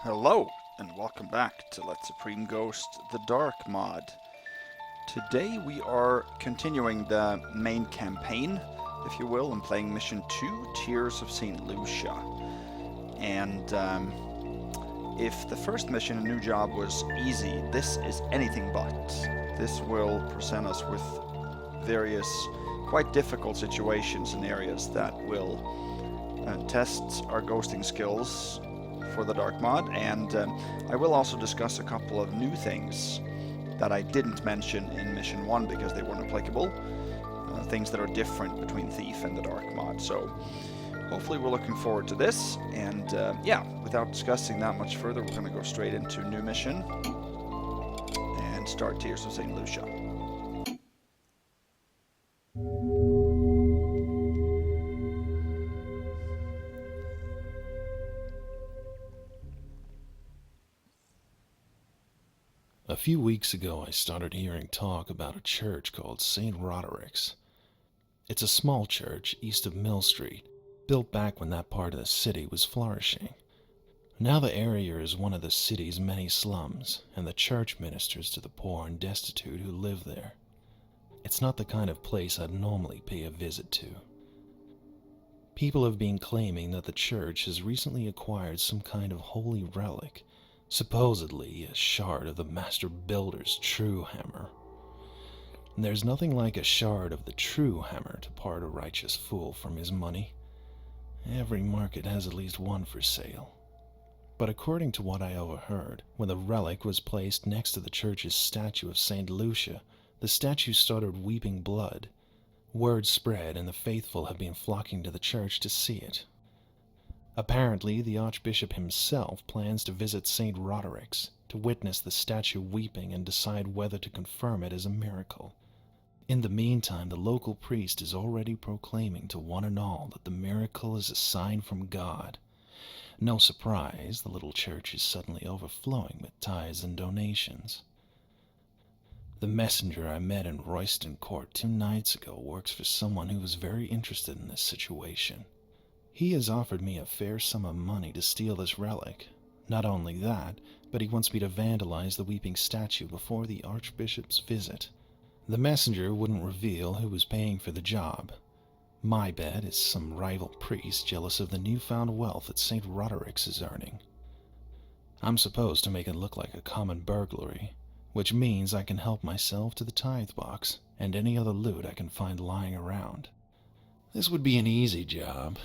Hello, and welcome back to Let Supreme Ghost the Dark mod. Today we are continuing the main campaign, if you will, and playing Mission 2, Tears of St. Lucia. And if the first mission, A New Job, was easy, this is anything but. This will present us with various quite difficult situations and areas that will test our ghosting skills for the Dark mod, and I will also discuss a couple of new things that I didn't mention in Mission 1 because they weren't applicable, things that are different between Thief and the Dark mod. So hopefully we're looking forward to this, and yeah, without discussing that much further, we're going to go straight into new mission and start Tears of St. Lucia. A few weeks ago, I started hearing talk about a church called St. Roderick's. It's a small church east of Mill Street, built back when that part of the city was flourishing. Now the area is one of the city's many slums, and the church ministers to the poor and destitute who live there. It's not the kind of place I'd normally pay a visit to. People have been claiming that the church has recently acquired some kind of holy relic, supposedly a shard of the master builder's true hammer. There's nothing like a shard of the true hammer to part a righteous fool from his money. Every market has at least one for sale. But according to what I overheard, when the relic was placed next to the church's statue of St. Lucia, the statue started weeping blood. Word spread, and the faithful have been flocking to the church to see it. Apparently, the Archbishop himself plans to visit St. Roderick's to witness the statue weeping and decide whether to confirm it as a miracle. In the meantime, the local priest is already proclaiming to one and all that the miracle is a sign from God. No surprise, the little church is suddenly overflowing with tithes and donations. The messenger I met in Royston Court 2 nights ago works for someone who was very interested in this situation. He has offered me a fair sum of money to steal this relic. Not only that, but he wants me to vandalize the weeping statue before the Archbishop's visit. The messenger wouldn't reveal who was paying for the job. My bet is some rival priest jealous of the newfound wealth that St. Roderick's is earning. I'm supposed to make it look like a common burglary, which means I can help myself to the tithe box and any other loot I can find lying around. This would be an easy job,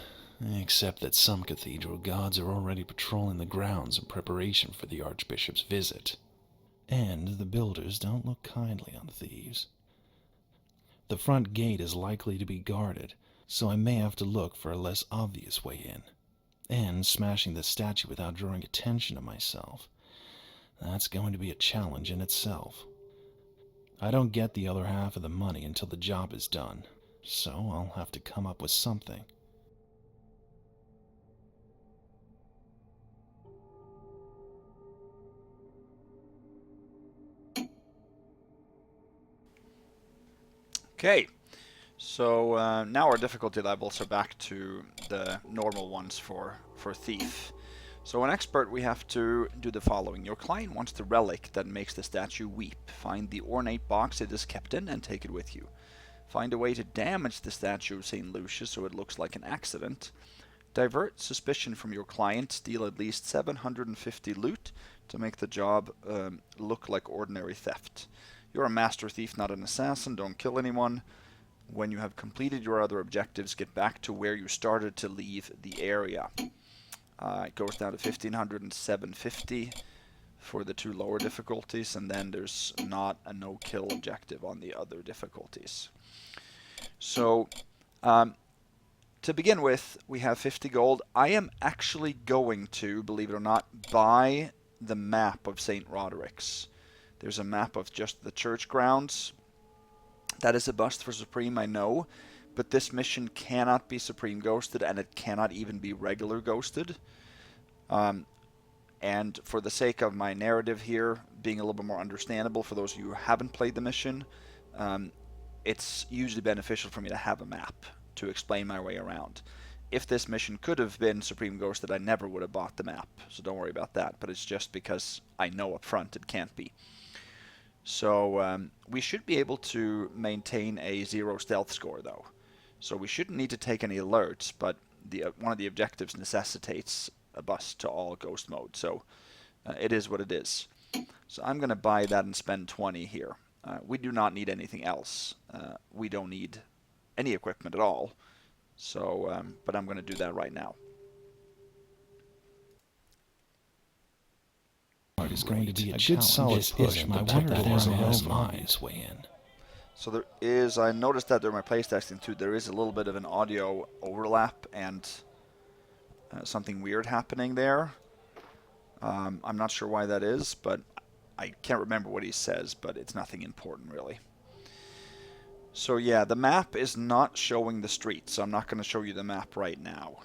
except that some cathedral guards are already patrolling the grounds in preparation for the Archbishop's visit. And the builders don't look kindly on thieves. The front gate is likely to be guarded, so I may have to look for a less obvious way in. And smashing the statue without drawing attention to myself. That's going to be a challenge in itself. I don't get the other half of the money until the job is done, so I'll have to come up with something. Okay, so now our difficulty levels are back to the normal ones for Thief. So an expert, we have to do the following. Your client wants the relic that makes the statue weep. Find the ornate box it is kept in and take it with you. Find a way to damage the statue of St. Lucia so it looks like an accident. Divert suspicion from your client. Steal at least 750 loot to make the job look like ordinary theft. You're a master thief, not an assassin. Don't kill anyone. When you have completed your other objectives, get back to where you started to leave the area. It goes down to 1500 and 750 for the 2 lower difficulties, and then there's not a no-kill objective on the other difficulties. So, to begin with, we have 50 gold. I am actually going to, believe it or not, buy the map of St. Roderick's. There's a map of just the church grounds. That is a bust for Supreme, I know, but this mission cannot be Supreme ghosted, and it cannot even be regular ghosted. And for the sake of my narrative here, being a little bit more understandable for those of you who haven't played the mission, it's usually beneficial for me to have a map to explain my way around. if this mission could have been Supreme Ghosted, I never would have bought the map, so don't worry about that. But it's just because I know up front it can't be. So we should be able to maintain a 0 stealth score, though. So we shouldn't need to take any alerts, but one of the objectives necessitates a bus to all ghost mode. So it is what it is. So I'm going to buy that and spend 20 here. We do not need anything else. We don't need any equipment at all. So, but I'm going to do that right now. It's going to be a good solid push. I wonder if there's an obvious way in. So there is, I noticed that during my playtesting too, there is a little bit of an audio overlap and something weird happening there. I'm not sure why that is, but I can't remember what he says, but it's nothing important really. So yeah, the map is not showing the streets, so I'm not going to show you the map right now.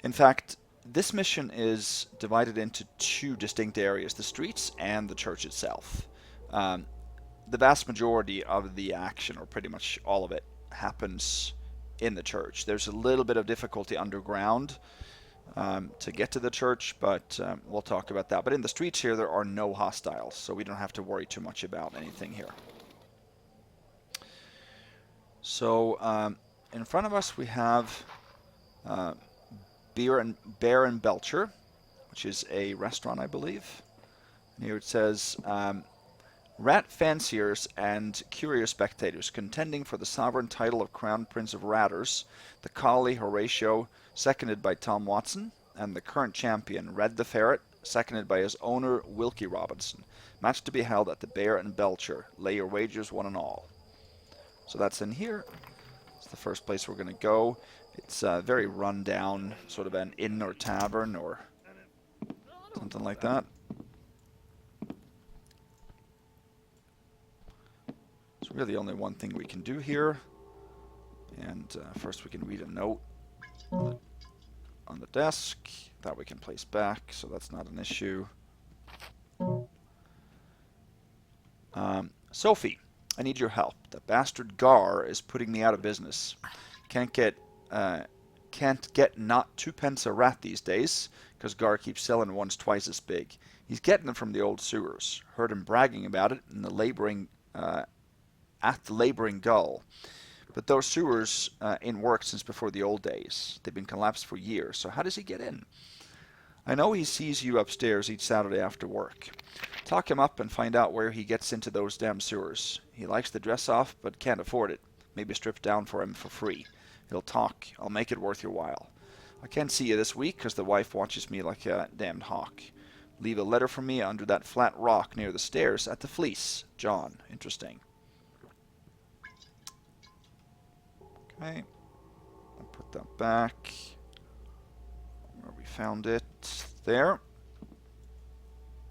In fact, this mission is divided into 2 distinct areas, the streets and the church itself. The vast majority of the action, or pretty much all of it, happens in the church. There's a little bit of difficulty underground to get to the church, but we'll talk about that. But in the streets here, there are no hostiles, so we don't have to worry too much about anything here. So in front of us we have Bear and Belcher, which is a restaurant, I believe. And here it says, rat fanciers and curious spectators contending for the sovereign title of Crown Prince of Ratters, the collie Horatio, seconded by Tom Watson, and the current champion, Red the Ferret, seconded by his owner, Wilkie Robinson. Match to be held at the Bear and Belcher. Lay your wagers, one and all. So that's in here. It's the first place we're going to go. It's very run down, sort of an inn or tavern or something like that. There's really only one thing we can do here. And first we can read a note on the desk that we can place back, so that's not an issue. Sophie, I need your help. The bastard Gar is putting me out of business. Can't get not 2 pence a rat these days, because Gar keeps selling ones twice as big. He's getting them from the old sewers. Heard him bragging about it in the labouring at the labouring gull. But those sewers ain't worked since before the old days. They've been collapsed for years, so how does he get in? I know he sees you upstairs each Saturday after work. Talk him up and find out where he gets into those damn sewers. He likes the dress off, but can't afford it. Maybe strip down for him for free. He'll talk. I'll make it worth your while. I can't see you this week, 'cause the wife watches me like a damned hawk. Leave a letter for me under that flat rock near the stairs at the Fleece. John. Interesting. Okay, I'll put that back where we found it. There.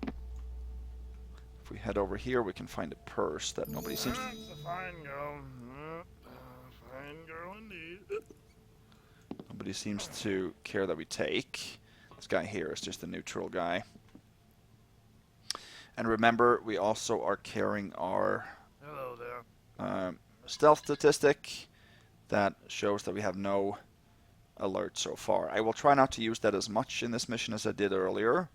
If we head over here, we can find a purse that nobody seems. That's a fine girl. Fine girl indeed. Nobody seems to care that we take. This guy here is just a neutral guy. And remember, we also are carrying our Hello there. stealth statistic. That shows that we have no alert so far. I will try not to use that as much in this mission as I did earlier.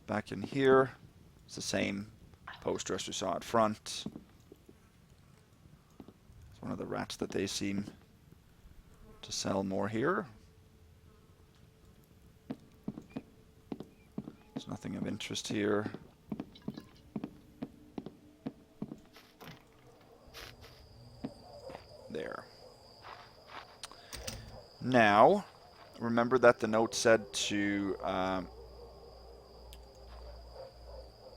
Back in here, it's the same poster as we saw at front. It's one of the rats that they seem to sell more here. There's nothing of interest here. There. Now, remember that the note said to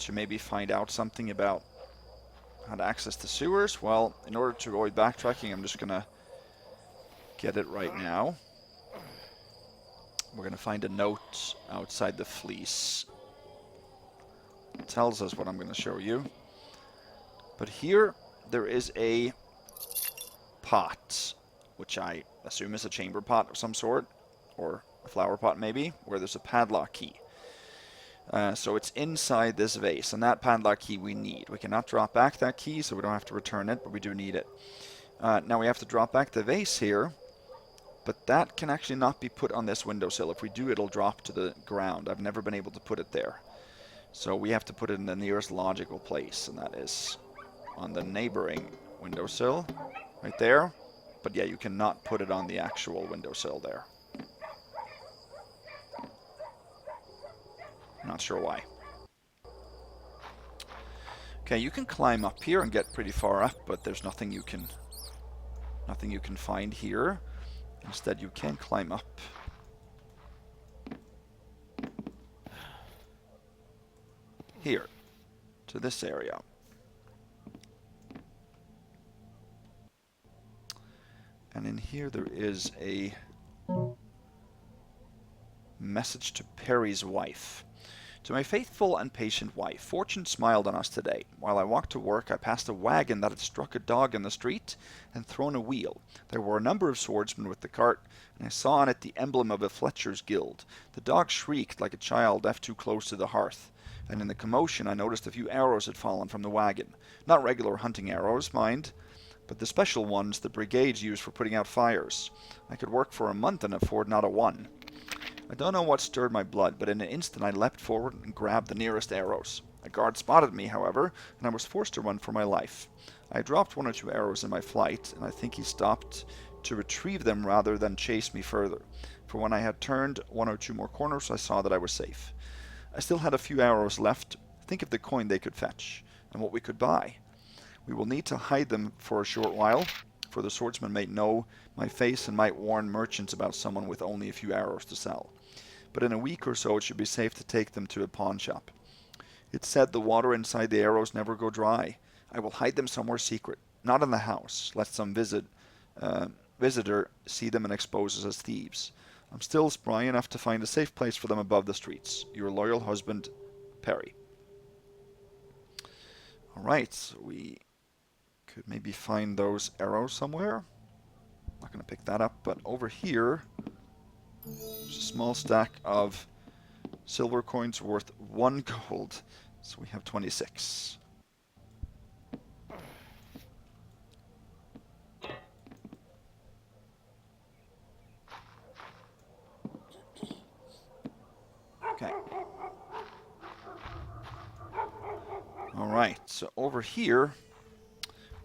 maybe find out something about how to access the sewers. Well, in order to avoid backtracking, I'm just gonna get it right now. We're gonna find a note outside the Fleece. It tells us what I'm gonna show you. But here there is a pot, which I assume is a chamber pot of some sort, or a flower pot maybe, where there's a padlock key. So it's inside this vase, and that padlock key we need. We cannot drop back that key, so we don't have to return it, but we do need it. Now we have to drop back the vase here, but that can actually not be put on this windowsill. If we do, it'll drop to the ground. I've never been able to put it there. So we have to put it in the nearest logical place, and that is on the neighboring windowsill, right there. But yeah, you cannot put it on the actual windowsill there. Not sure why. Okay, you can climb up here and get pretty far up, but there's nothing you can find here. Instead, you can climb up here to this area. And in here there is a message to Perry's wife. To my faithful and patient wife, fortune smiled on us today. While I walked to work, I passed a wagon that had struck a dog in the street and thrown a wheel. There were a number of swordsmen with the cart, and I saw on it the emblem of a Fletcher's guild. The dog shrieked like a child left too close to the hearth, and in the commotion I noticed a few arrows had fallen from the wagon. Not regular hunting arrows, mind, but the special ones the brigades use for putting out fires. I could work for a month and afford not a one. I don't know what stirred my blood, but in an instant I leapt forward and grabbed the nearest arrows. A guard spotted me, however, and I was forced to run for my life. I dropped 1 or 2 arrows in my flight, and I think he stopped to retrieve them rather than chase me further, for when I had turned 1 or 2 more corners I saw that I was safe. I still had a few arrows left. Think of the coin they could fetch, and what we could buy. We will need to hide them for a short while, for the swordsman might know my face and might warn merchants about someone with only a few arrows to sell. But in a week or so it should be safe to take them to a pawn shop. It's said the water inside the arrows never go dry. I will hide them somewhere secret, not in the house, lest some visitor see them and expose us as thieves. I'm still spry enough to find a safe place for them above the streets. Your loyal husband, Perry. Alright, so we could maybe find those arrows somewhere. Not going to pick that up, but over here there's a small stack of silver coins worth 1 gold. So we have 26. Okay. Alright, so over here,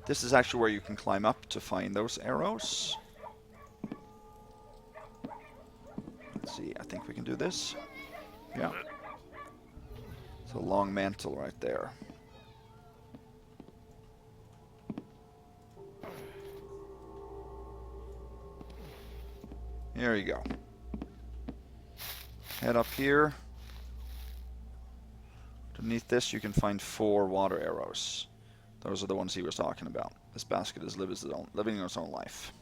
this is actually where you can climb up to find those arrows. Let's see, I think we can do this. Yeah. It's a long mantle right there. There you go. Head up here. Underneath this you can find 4 water arrows. Those are the ones he was talking about. This basket is living its own life.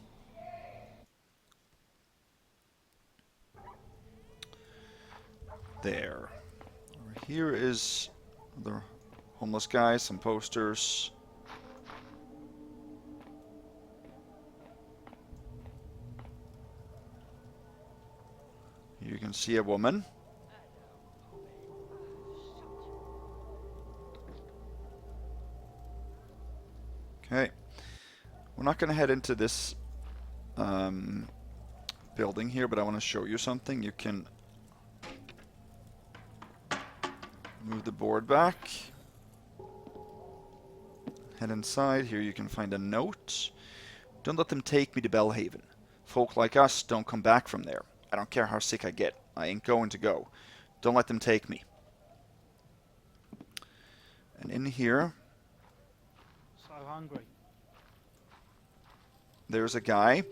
There. Over here is the homeless guy, some posters. You can see a woman. Okay. We're not going to head into this building here, but I want to show you something. You can move the board back. Head inside. Here you can find a note. Don't let them take me to Bellhaven. Folk like us don't come back from there. I don't care how sick I get. I ain't going to go. Don't let them take me. And in here, So hungry. there's a guy.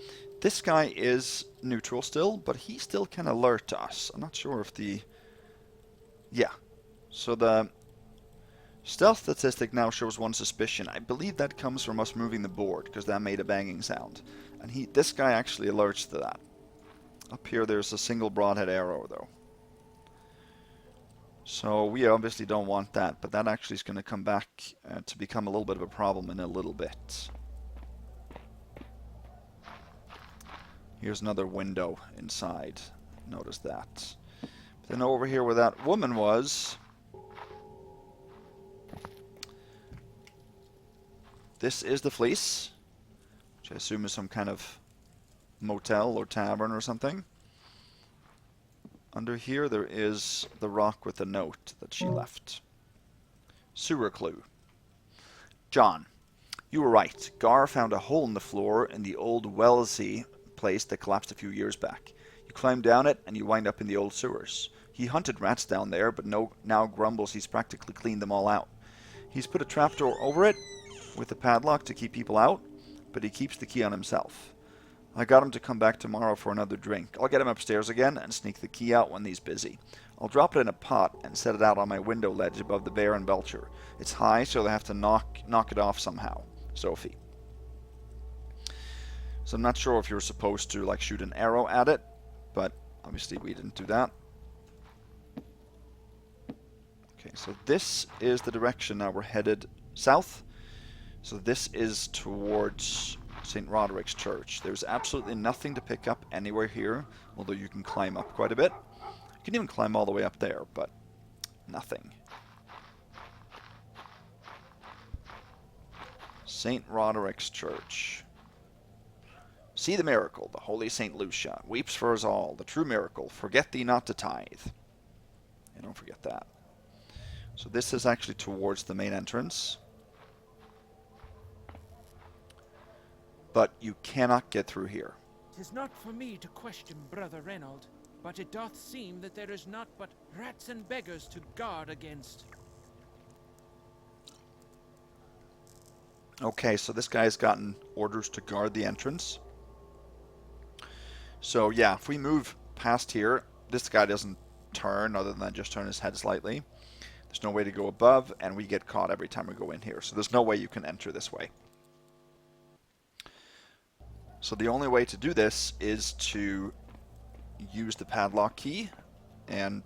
This guy is neutral still, but he still can alert to us. I'm not sure if the... Yeah. So the stealth statistic now shows 1 suspicion. I believe that comes from us moving the board, because that made a banging sound. And this guy actually alerts to that. Up here there's a single broadhead arrow, though. So we obviously don't want that, but that actually is going to come back to become a little bit of a problem in a little bit. Here's another window inside. Notice that. Then over here where that woman was, this is the Fleece, which I assume is some kind of motel or tavern or something. Under here there is the rock with the note that she left. Sewer clue. John, you were right. Gar found a hole in the floor in the old Wellesley place that collapsed a few years back. You climb down it and you wind up in the old sewers. He hunted rats down there, but now grumbles he's practically cleaned them all out. He's put a trapdoor over it with a padlock to keep people out, but he keeps the key on himself. I got him to come back tomorrow for another drink. I'll get him upstairs again and sneak the key out when he's busy. I'll drop it in a pot and set it out on my window ledge above the Bear and Belcher. It's high, so they have to knock it off somehow. Sophie. So I'm not sure if you're supposed to like shoot an arrow at it, but obviously we didn't do that. Okay, so this is the direction now we're headed south. So this is towards St. Roderick's Church. There's absolutely nothing to pick up anywhere here, although you can climb up quite a bit. You can even climb all the way up there, but nothing. St. Roderick's Church. See the miracle, the holy St. Lucia weeps for us all, the true miracle, forget thee not to tithe. Yeah, don't forget that. So this is actually towards the main entrance. But you cannot get through here. 'Tis not for me to question Brother Reynold, but it doth seem that there is not but rats and beggars to guard against. Okay, so this guy's gotten orders to guard the entrance. So yeah, if we move past here, this guy doesn't turn other than just turn his head slightly. There's no way to go above, and we get caught every time we go in here. So there's no way you can enter this way. So the only way to do this is to use the padlock key, and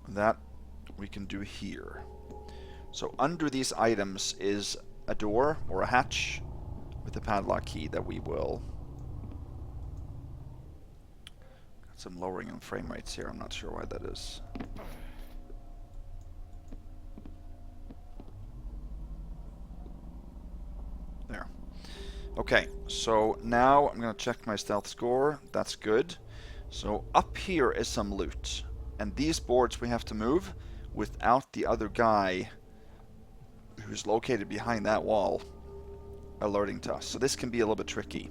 that we can do here. So under these items is a door or a hatch with the padlock key that we will... Got some lowering in frame rates here, I'm not sure why that is. There. Okay, so now I'm going to check my stealth score. That's good. So up here is some loot. And these boards we have to move without the other guy who's located behind that wall alerting to us. So this can be a little bit tricky.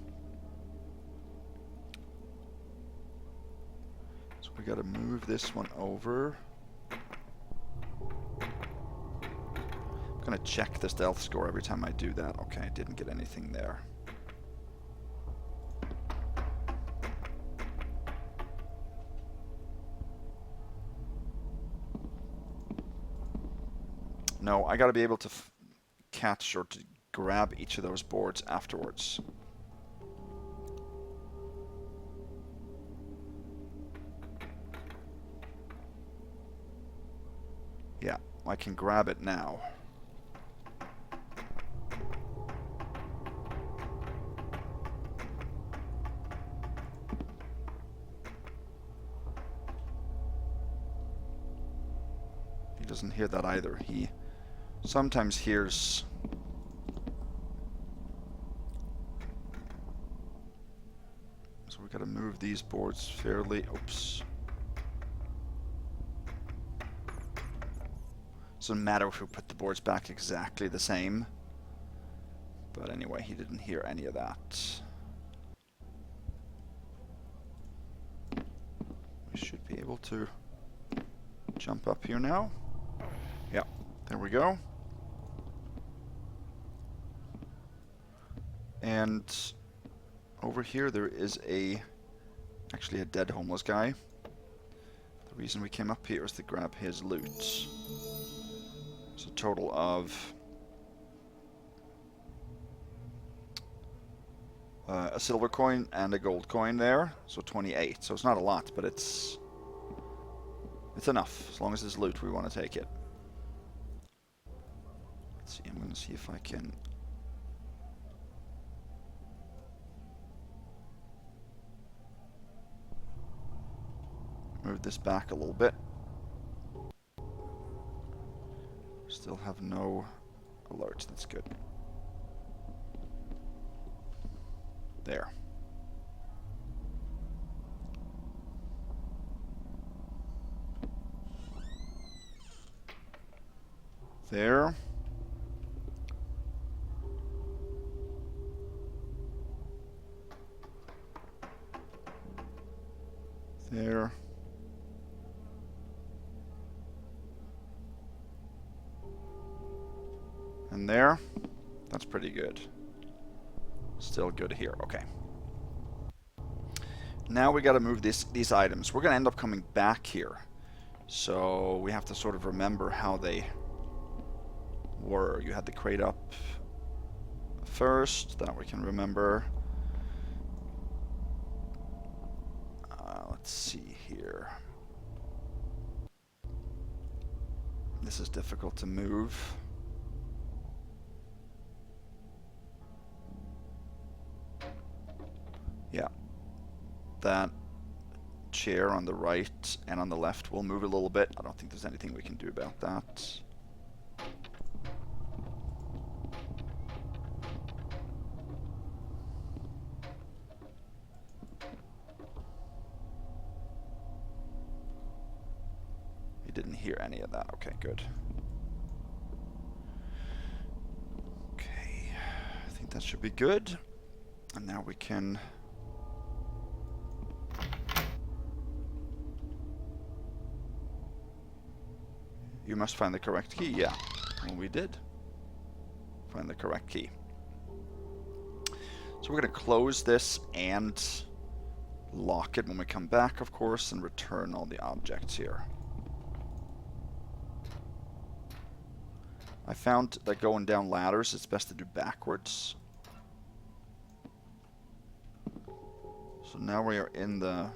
So we got to move this one over. I'm going to check the stealth score every time I do that. Okay, I didn't get anything there. No, I gotta be able to catch or to grab each of those boards afterwards. Yeah, I can grab it now. He doesn't hear that either. He sometimes hears... So we gotta move these boards fairly... Oops. Doesn't matter if we put the boards back exactly the same. But anyway, he didn't hear any of that. We should be able to jump up here now. Yeah, there we go. And over here there is actually a dead homeless guy. The reason we came up here is to grab his loot. It's a total of a silver coin and a gold coin there, so 28. So it's not a lot, but it's enough. As long as it's loot, we want to take it. Let's see, I'm going to see if I can... Move this back a little bit. Still have no alerts, that's good. There. There. There. And there. That's pretty good. Still good here. Okay. Now we got to move these items. We're going to end up coming back here. So we have to sort of remember how they were. You had the crate up first. That we can remember. Let's see here. This is difficult to move. Yeah. That chair on the right and on the left will move a little bit. I don't think there's anything we can do about that. You didn't hear any of that. Okay, good. Okay, I think that should be good. And now we can... You must find the correct key. Yeah, well, we did find the correct key. So we're going to close this and lock it when we come back, of course, and return all the objects here. I found that going down ladders, it's best to do backwards. So now we are in the...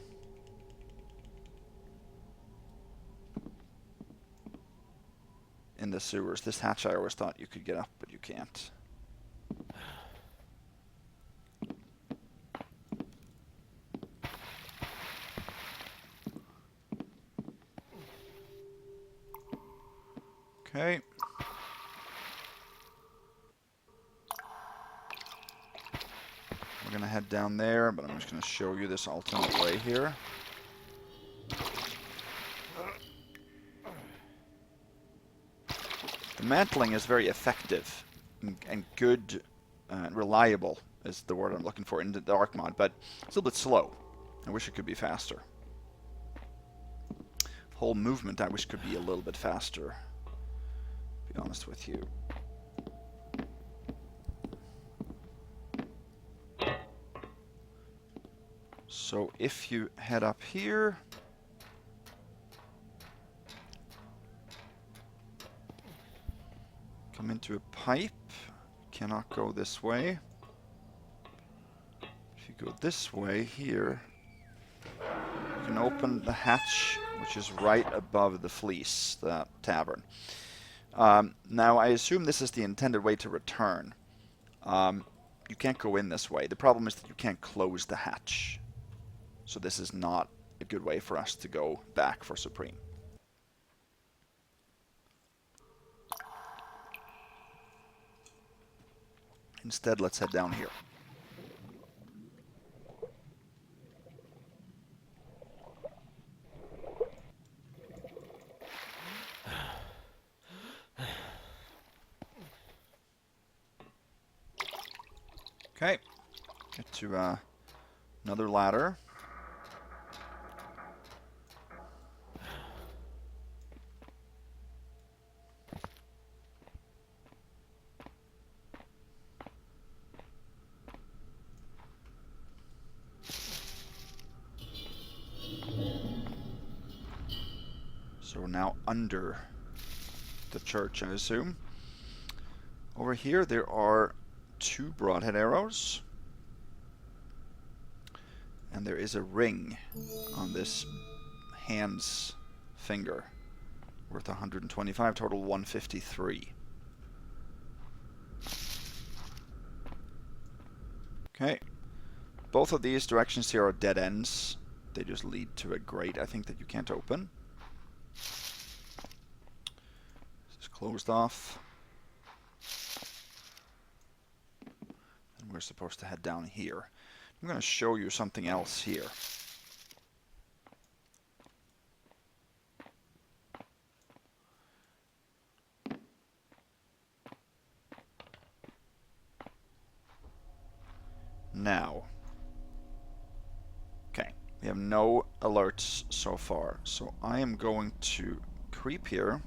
sewers. This hatch I always thought you could get up, but you can't. Okay. We're gonna head down there, but I'm just gonna show you this alternate way here. The mantling is very effective and good, reliable is the word I'm looking for in the dark mod, but it's a little bit slow. I wish it could be faster. Whole movement I wish could be a little bit faster, to be honest with you. So if you head up here, come into a pipe, cannot go this way. If you go this way here, you can open the hatch, which is right above the Fleece, the tavern. Now I assume this is the intended way to return. You can't go in this way. The problem is that you can't close the hatch. So this is not a good way for us to go back for Supreme. Instead, let's head down here. Okay, get to another ladder. So we're now under the church, I assume. Over here there are 2 broadhead arrows. And there is a ring on this hand's finger. Worth 125, total 153. Okay. Both of these directions here are dead ends. They just lead to a grate, I think, that you can't open. This is closed off. And we're supposed to head down here. I'm going to show you something else here. Now, okay, we have no alerts so far, so I am going to creep here.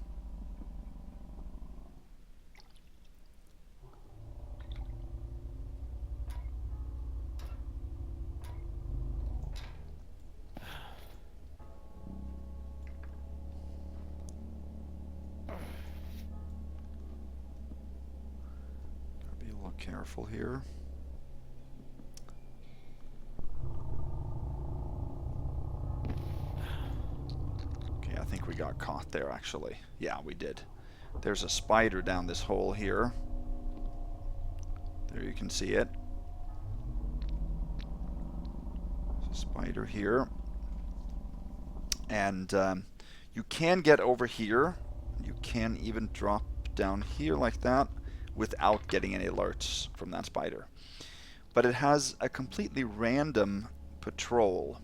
Gotta be a little careful here. I think we got caught there, actually. Yeah, we did. There's a spider down this hole here. There you can see it. There's a spider here. And you can get over here. You can even drop down here like that without getting any alerts from that spider. But it has a completely random patrol.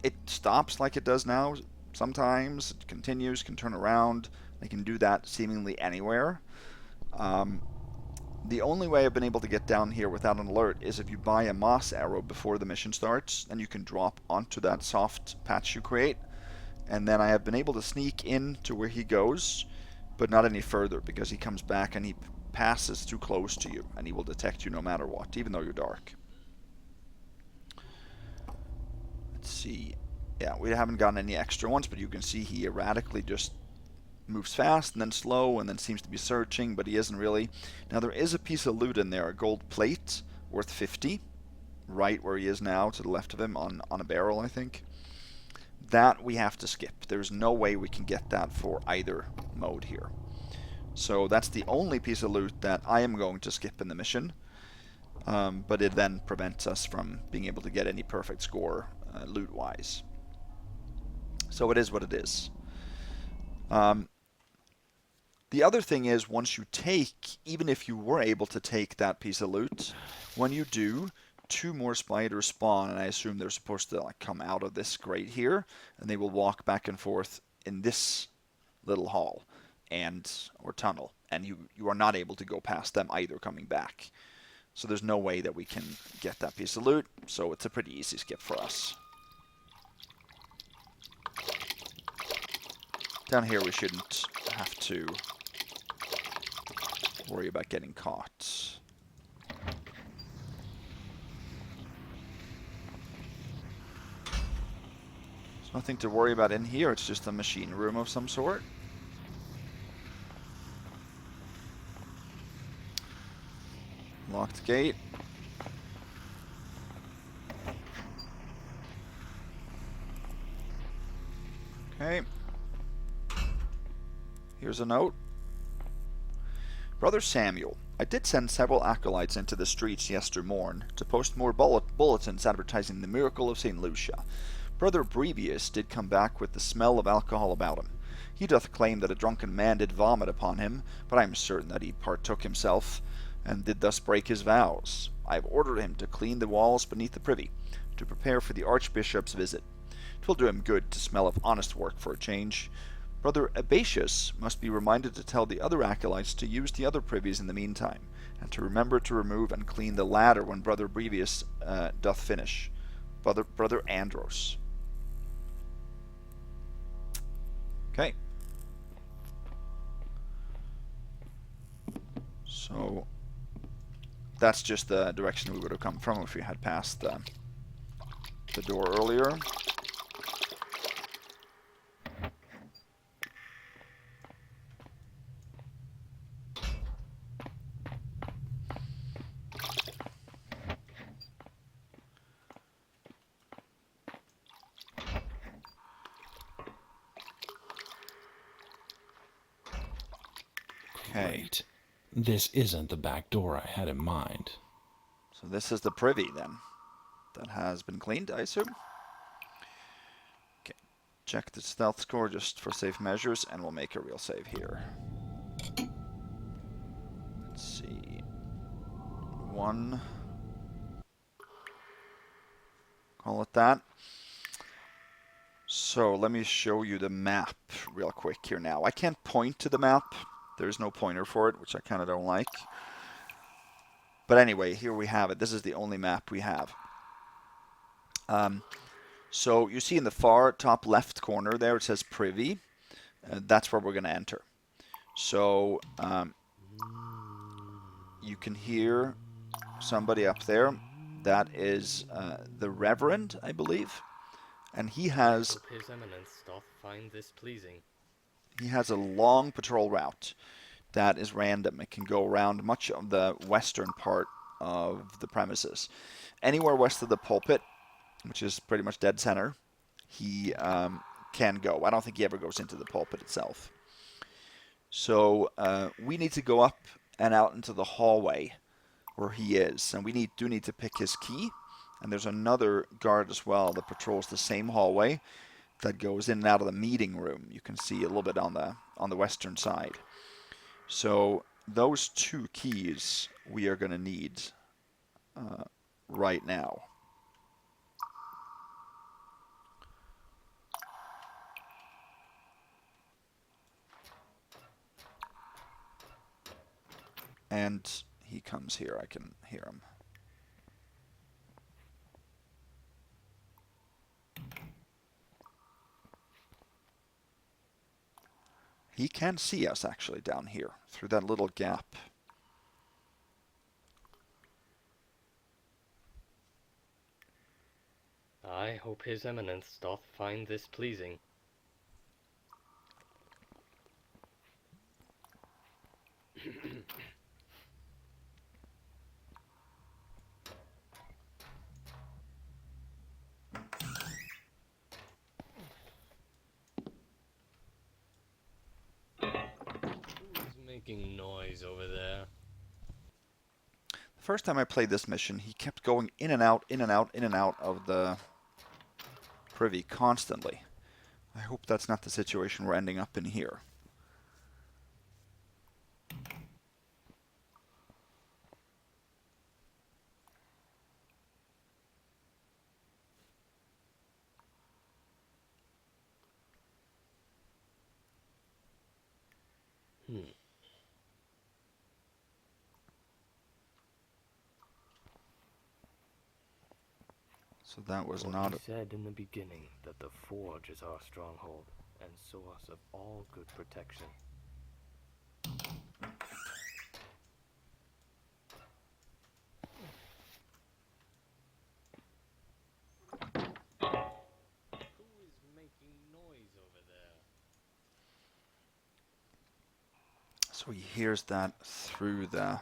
It stops like it does now. Sometimes it continues, can turn around. They can do that seemingly anywhere. The only way I've been able to get down here without an alert is if you buy a moss arrow before the mission starts, and you can drop onto that soft patch you create. And then I have been able to sneak in to where he goes, but not any further, because he comes back and he passes too close to you, and he will detect you no matter what, even though you're dark. Let's see. Yeah, we haven't gotten any extra ones, but you can see he erratically just moves fast and then slow and then seems to be searching, but he isn't really. Now there is a piece of loot in there, a gold plate worth 50, right where he is now, to the left of him on a barrel, I think. That we have to skip. There's no way we can get that for either mode here. So that's the only piece of loot that I am going to skip in the mission. But it then prevents us from being able to get any perfect score loot-wise. So it is what it is. The other thing is, once you take, even if you were able to take that piece of loot, when you do, 2 more spiders spawn, and I assume they're supposed to like come out of this grate here, and they will walk back and forth in this little hall or tunnel, and you are not able to go past them either coming back. So there's no way that we can get that piece of loot, so it's a pretty easy skip for us. Down here we shouldn't have to worry about getting caught. There's nothing to worry about in here, it's just a machine room of some sort. Locked gate. Okay. Here's a note. Brother Samuel, I did send several acolytes into the streets yestermorn to post more bulletins advertising the miracle of St. Lucia. Brother Brevius did come back with the smell of alcohol about him. He doth claim that a drunken man did vomit upon him, but I am certain that he partook himself, and did thus break his vows. I have ordered him to clean the walls beneath the privy, to prepare for the Archbishop's visit. 'Twill do him good to smell of honest work for a change. Brother Abatius must be reminded to tell the other acolytes to use the other privies in the meantime, and to remember to remove and clean the ladder when Brother Brevius doth finish. Brother Andros. Okay. So that's just the direction we would have come from if we had passed the door earlier. Great. This isn't the back door I had in mind. So this is the privy then. That has been cleaned, I assume. Okay, check the stealth score just for safe measures, and we'll make a real save here. Let's see. 1. Call it that. So let me show you the map real quick here now. I can't point to the map. There's no pointer for it, which I kind of don't like. But anyway, here we have it. This is the only map we have. So you see in the far top left corner there, it says Privy. That's where we're going to enter. So you can hear somebody up there. That is the Reverend, I believe. And he has... I hope His Eminence doth find this pleasing. He has a long patrol route that is random. It can go around much of the western part of the premises. Anywhere west of the pulpit, which is pretty much dead center, he can go. I don't think he ever goes into the pulpit itself. So we need to go up and out into the hallway where he is. And we do need to pick his key. And there's another guard as well that patrols the same hallway that goes in and out of the meeting room. You can see a little bit on the western side. So those 2 keys we are going to need right now. And he comes here. I can hear him. He can see us actually down here through that little gap. I hope His Eminence doth find this pleasing. Who's making noise over there? The first time I played this mission, he kept going in and out, in and out, in and out of the privy constantly. I hope that's not the situation we're ending up in here. So that was not... He said in the beginning that the forge is our stronghold and source of all good protection. Who is making noise over there? So he hears that through the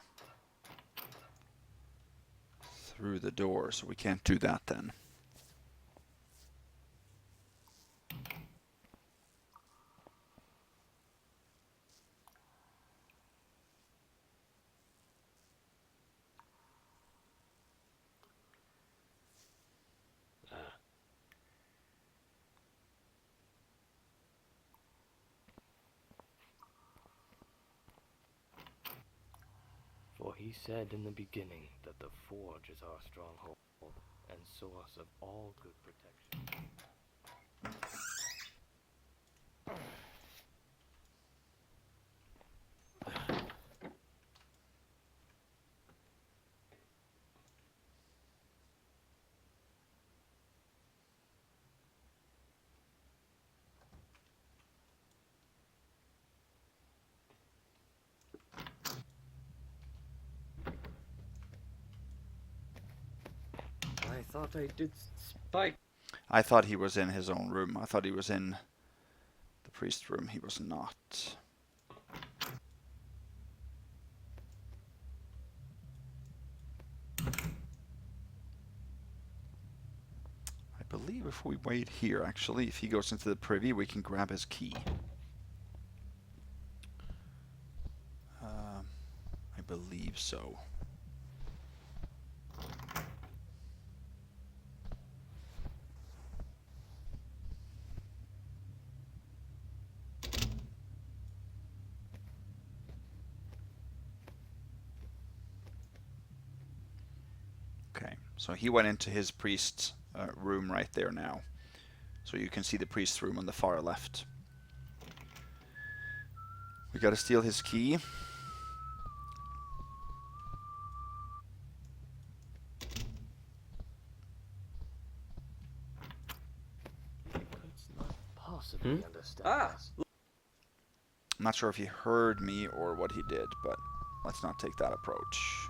door, so we can't do that then. For he said in the beginning that the forge is our stronghold and source of all good protection. I thought I did spike. I thought he was in his own room. I thought he was in the priest's room. He was not. I believe if we wait here, actually, if he goes into the privy, we can grab his key. I believe so. So he went into his priest's room right there now. So you can see the priest's room on the far left. We gotta steal his key. It's not possibly understand us. I'm not sure if he heard me or what he did, but let's not take that approach.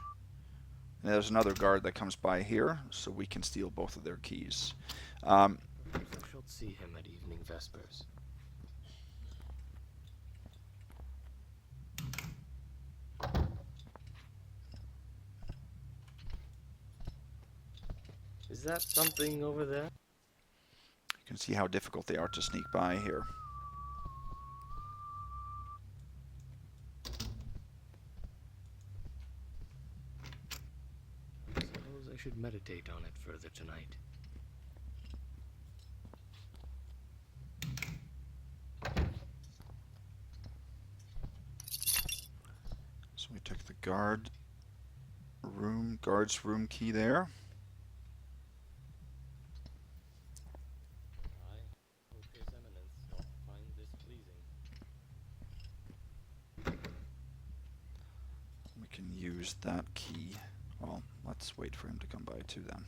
And there's another guard that comes by here, so we can steal both of their keys. Perhaps I shall see him at evening vespers. Is that something over there? You can see how difficult they are to sneak by here. I suppose I should meditate on it further tonight. So we took the guard's room key there. I hope His Eminence will find this pleasing. We can use that key. Well, let's wait for him to come by too then.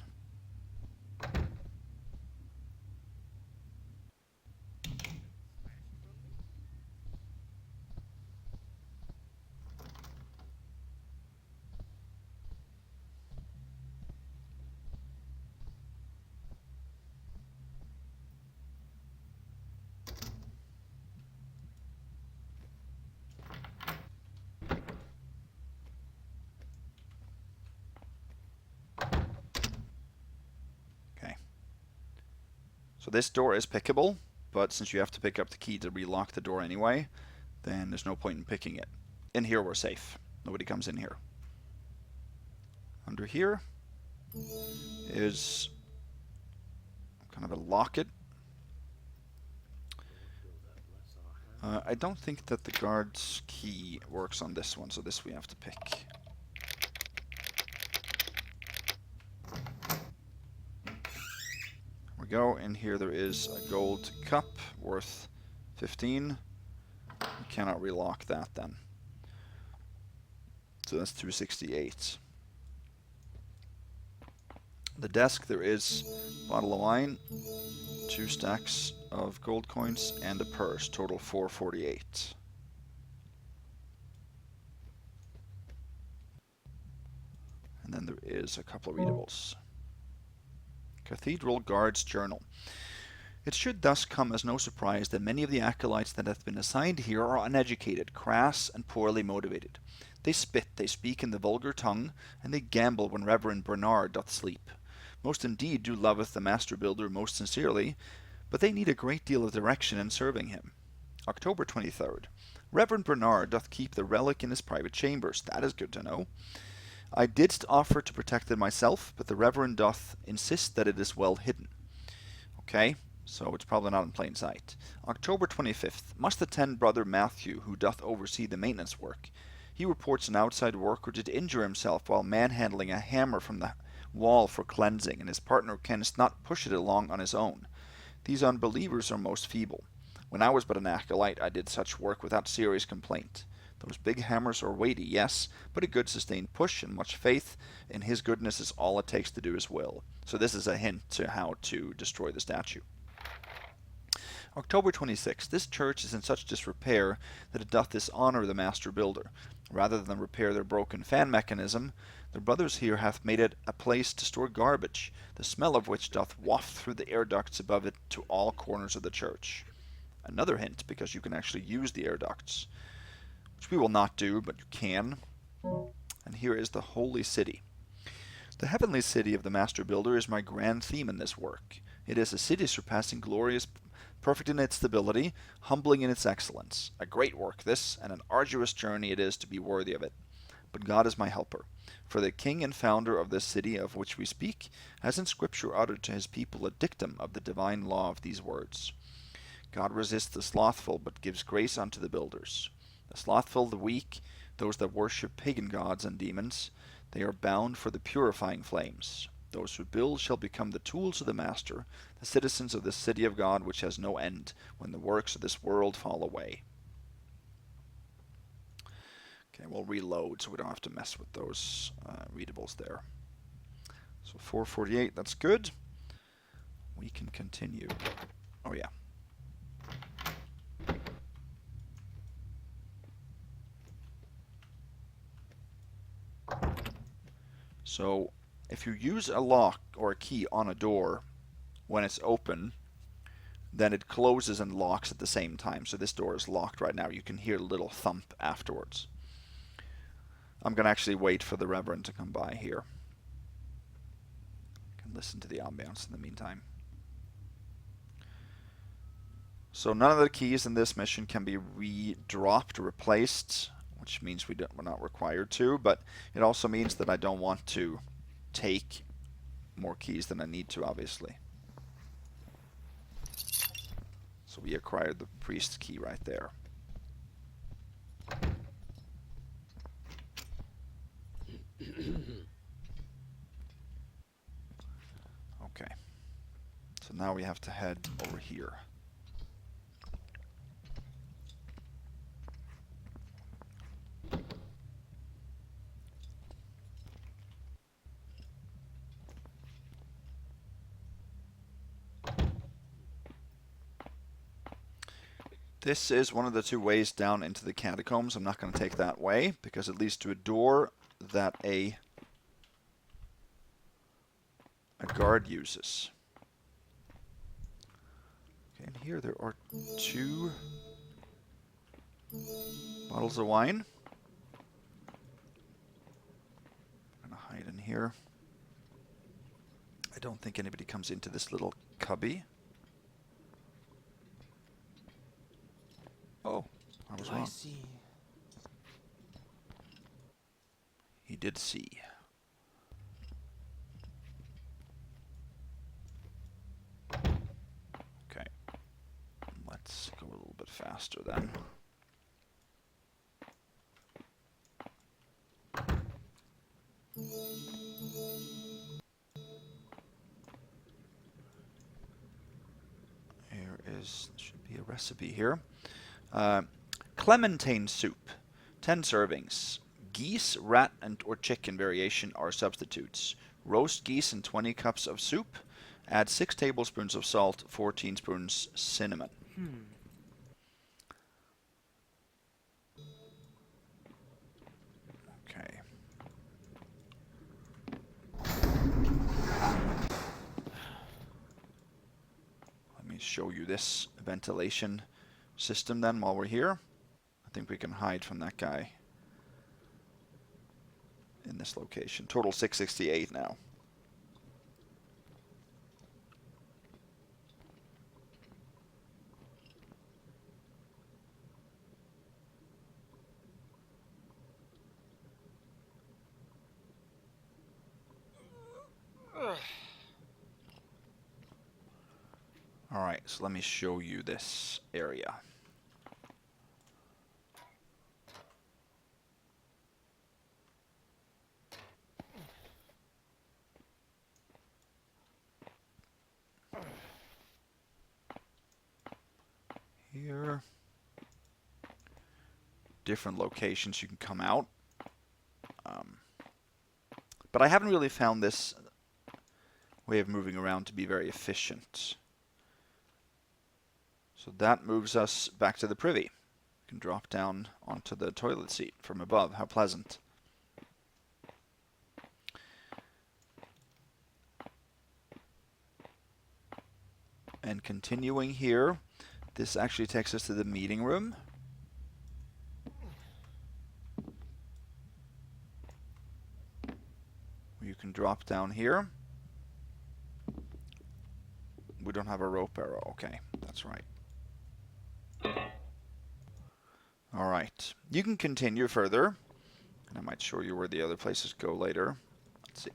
So this door is pickable, but since you have to pick up the key to relock the door anyway, then there's no point in picking it. In here we're safe. Nobody comes in here. Under here is kind of a locket. I don't think that the guard's key works on this one, so this we have to pick. Go in here. There is a gold cup worth 15. We cannot relock that then, so that's 268. The desk, there is a bottle of wine, 2 stacks of gold coins, and a purse, total 448. And then there is a couple of readables. Cathedral Guard's Journal. It should thus come as no surprise that many of the acolytes that have been assigned here are uneducated, crass, and poorly motivated. They spit, they speak in the vulgar tongue, and they gamble when Reverend Bernard doth sleep. Most indeed do loveth the Master Builder most sincerely, but they need a great deal of direction in serving him. October 23rd. Reverend Bernard doth keep the relic in his private chambers. That is good to know. I didst offer to protect it myself, but the Reverend doth insist that it is well hidden. Okay, so it's probably not in plain sight. October 25th. Must attend Brother Matthew, who doth oversee the maintenance work. He reports an outside worker did injure himself while manhandling a hammer from the wall for cleansing, and his partner canst not push it along on his own. These unbelievers are most feeble. When I was but an acolyte, I did such work without serious complaint. Those big hammers are weighty, yes, but a good sustained push and much faith in his goodness is all it takes to do his will. So this is a hint to how to destroy the statue. October 26th. This church is in such disrepair that it doth dishonour the Master Builder. Rather than repair their broken fan mechanism, the brothers here hath made it a place to store garbage, the smell of which doth waft through the air ducts above it to all corners of the church. Another hint, because you can actually use the air ducts, which we will not do, but you can. And here is the Holy City. The heavenly city of the Master Builder is my grand theme in this work. It is a city surpassing glorious, perfect in its stability, humbling in its excellence. A great work this, and an arduous journey it is to be worthy of it. But God is my helper. For the king and founder of this city of which we speak has in Scripture uttered to his people a dictum of the divine law of these words. God resists the slothful, but gives grace unto the builders. The slothful, the weak, those that worship pagan gods and demons, they are bound for the purifying flames. Those who build shall become the tools of the master, the citizens of the city of God which has no end, when the works of this world fall away. Okay, we'll reload so we don't have to mess with those readables there. So 448, that's good. We can continue. Oh yeah. So if you use a lock or a key on a door when it's open, then it closes and locks at the same time. So this door is locked right now. You can hear a little thump afterwards. I'm going to actually wait for the Reverend to come by here. I can listen to the ambience in the meantime. So none of the keys in this mission can be re-dropped or replaced, which means we're not required to, but it also means that I don't want to take more keys than I need to, obviously. So we acquired the priest's key right there. Okay. So now we have to head over here. This is one of the two ways down into the catacombs. I'm not going to take that way because it leads to a door that a guard uses. Okay, and here there are 2 bottles of wine. I'm going to hide in here. I don't think anybody comes into this little cubby. Oh, I was wrong. I see. He did see. Okay. Let's go a little bit faster then. Should be a recipe here. Clementine soup, 10 servings. Geese, rat, or chicken variation are substitutes. Roast geese in 20 cups of soup. Add 6 tablespoons of salt, 4 teaspoons cinnamon. Okay. Let me show you this ventilation system then while we're here. I think we can hide from that guy in this location. Total 668 now. Alright, so let me show you this area. Here. Different locations you can come out. But I haven't really found this way of moving around to be very efficient. So that moves us back to the privy. We can drop down onto the toilet seat from above. How pleasant. And continuing here, this actually takes us to the meeting room. You can drop down here. We don't have a rope arrow. Okay, that's right. Alright, you can continue further. And I might show you where the other places go later. Let's see.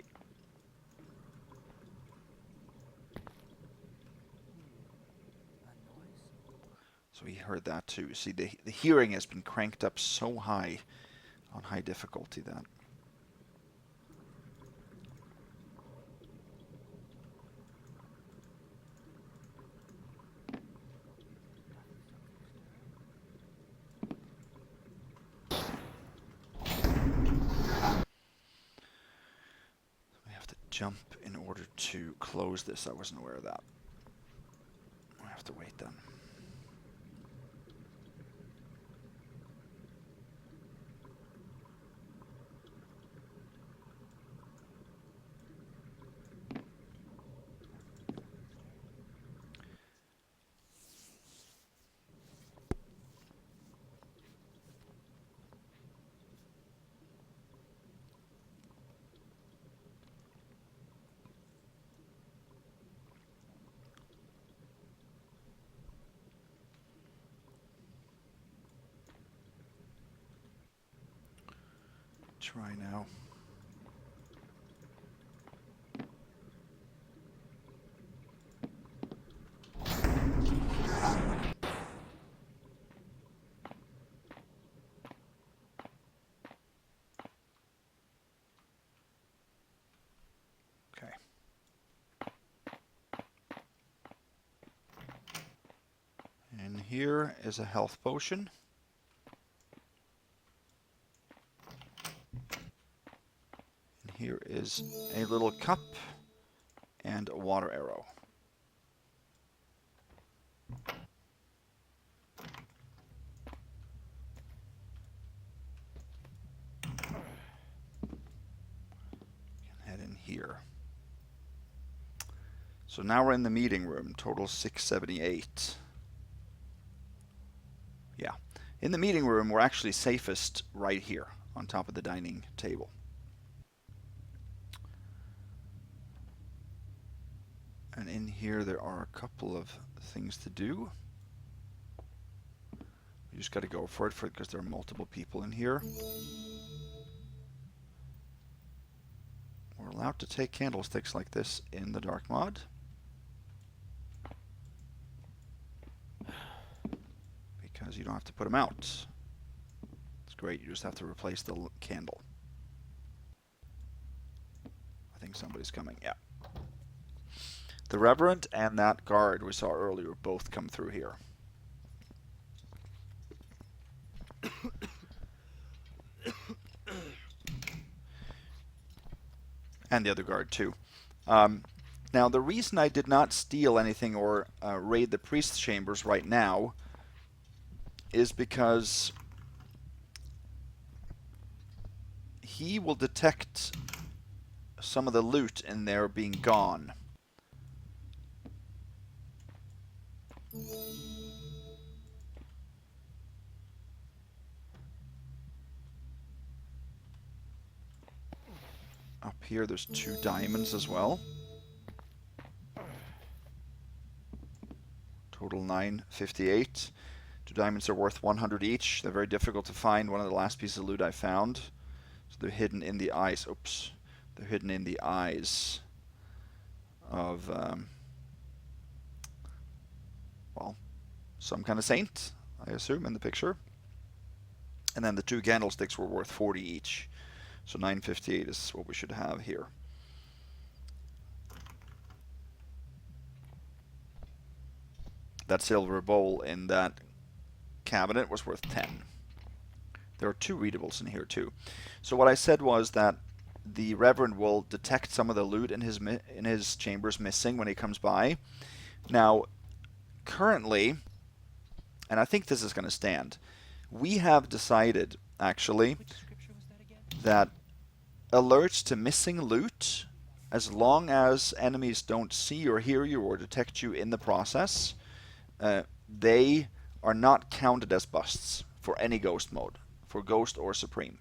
So he heard that too. See, the hearing has been cranked up so high on high difficulty that jump in order to close this? I wasn't aware of that. I have to wait then. Try now. Okay. And here is a health potion. Here is a little cup and a water arrow. Head in here. So now we're in the meeting room, total 678. Yeah. In the meeting room, we're actually safest right here on top of the dining table. And in here there are a couple of things to do. You just got to go for it because there are multiple people in here. We're allowed to take candlesticks like this in the dark mod. Because you don't have to put them out. It's great, you just have to replace the candle. I think somebody's coming, yeah. The Reverend and that guard we saw earlier both come through here. And the other guard too. Now the reason I did not steal anything or raid the priest's chambers right now is because he will detect some of the loot in there being gone. Up here there's 2 diamonds as well. Total 958. 2 diamonds are worth 100 each. They're very difficult to find. One of the last pieces of loot I found. So they're hidden in the eyes. Oops. They're hidden in the eyes of, well, some kind of saint, I assume, in the picture. And then the 2 candlesticks were worth 40 each. So 958 is what we should have here. That silver bowl in that cabinet was worth 10. There are 2 readables in here too. So what I said was that the Reverend will detect some of the loot in his chambers missing when he comes by. Now, currently, and I think this is going to stand, we have decided, actually, that alerts to missing loot, as long as enemies don't see or hear you or detect you in the process, they are not counted as busts for any ghost mode, for ghost or supreme.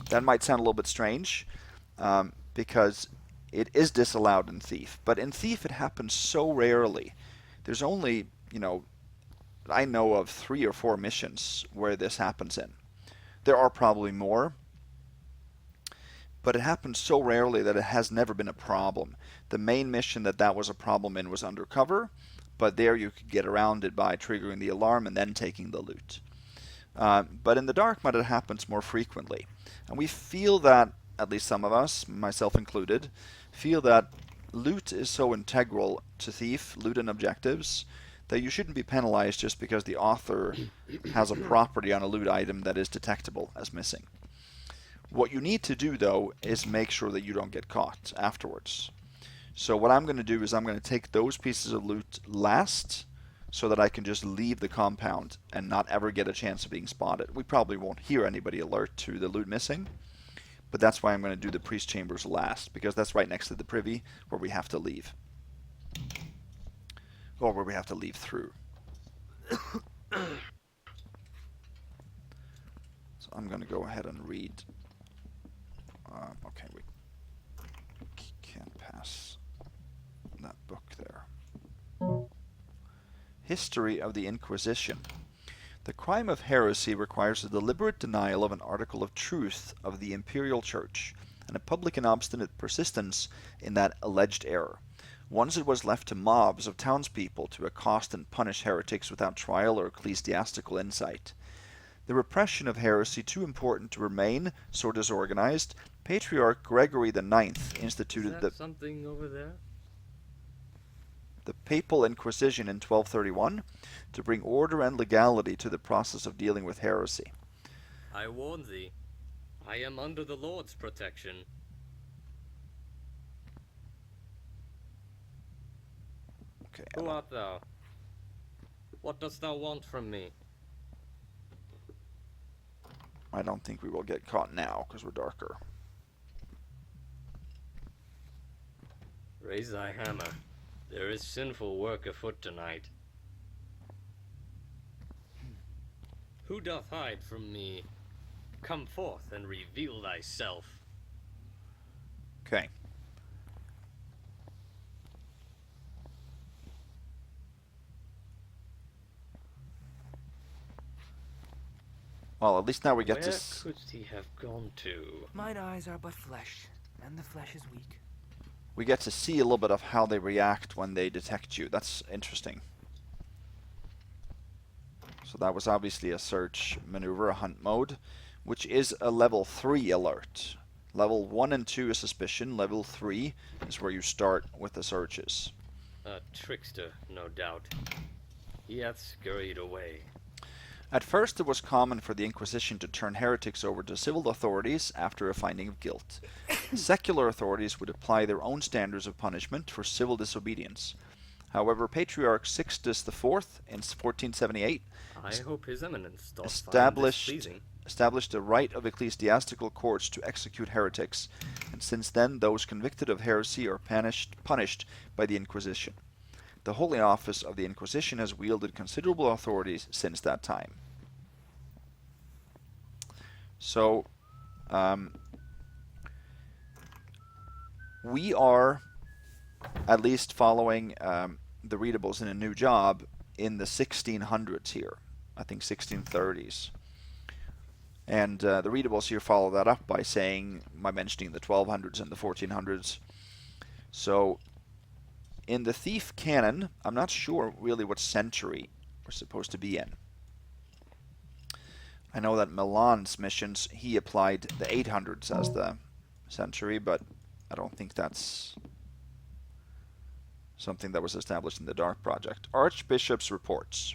That might sound a little bit strange, because it is disallowed in Thief, but in Thief it happens so rarely. There's only, I know of 3 or 4 missions where this happens in. There are probably more, but it happens so rarely that it has never been a problem. The main mission that was a problem in was Undercover, but there you could get around it by triggering the alarm and then taking the loot. But in the dark mode it happens more frequently. And we feel that, at least some of us, myself included, feel that loot is so integral to Thief, loot and objectives, that you shouldn't be penalized just because the author has a property on a loot item that is detectable as missing. What you need to do, though, is make sure that you don't get caught afterwards. So what I'm going to do is I'm going to take those pieces of loot last, so that I can just leave the compound and not ever get a chance of being spotted. We probably won't hear anybody alert to the loot missing, but that's why I'm going to do the priest chambers last, because that's right next to the privy where we have to leave. Or where we have to leave through. So I'm going to go ahead and read. Okay, we can't pass that book there. History of the Inquisition. The crime of heresy requires the deliberate denial of an article of truth of the imperial church, and a public and obstinate persistence in that alleged error. Once it was left to mobs of townspeople to accost and punish heretics without trial or ecclesiastical insight. The repression of heresy too important to remain so disorganized, Patriarch Gregory IX instituted something over there? The Papal Inquisition in 1231 to bring order and legality to the process of dealing with heresy. I warn thee, I am under the Lord's protection. Okay. Who art thou? What dost thou want from me? I don't think we will get caught now because we're darker. Raise thy hammer. There is sinful work afoot tonight. Who doth hide from me? Come forth and reveal thyself. Okay. Well, at least now we get Where to... could he have gone to? Mine eyes are but flesh, and the flesh is weak. We get to see a little bit of how they react when they detect you. That's interesting. So that was obviously a search maneuver, a hunt mode, which is a level 3 alert. Level 1 and 2 is suspicion. Level 3 is where you start with the searches. A trickster, no doubt. He hath scurried away. At first, it was common for the Inquisition to turn heretics over to civil authorities after a finding of guilt. Secular authorities would apply their own standards of punishment for civil disobedience. However, Patriarch Sixtus IV in 1478 I hope His Eminence doth find this pleasing. established the right of ecclesiastical courts to execute heretics, and since then those convicted of heresy are punished by the Inquisition. The Holy Office of the Inquisition has wielded considerable authority since that time. So, we are at least following the readables in a new job in the 1600s here. I think 1630s. And the readables here follow that up by mentioning the 1200s and the 1400s. So, in the Thief canon, I'm not sure really what century we're supposed to be in. I know that Milan's missions, he applied the 800s as the century, but I don't think that's something that was established in the Dark Project. Archbishop's reports.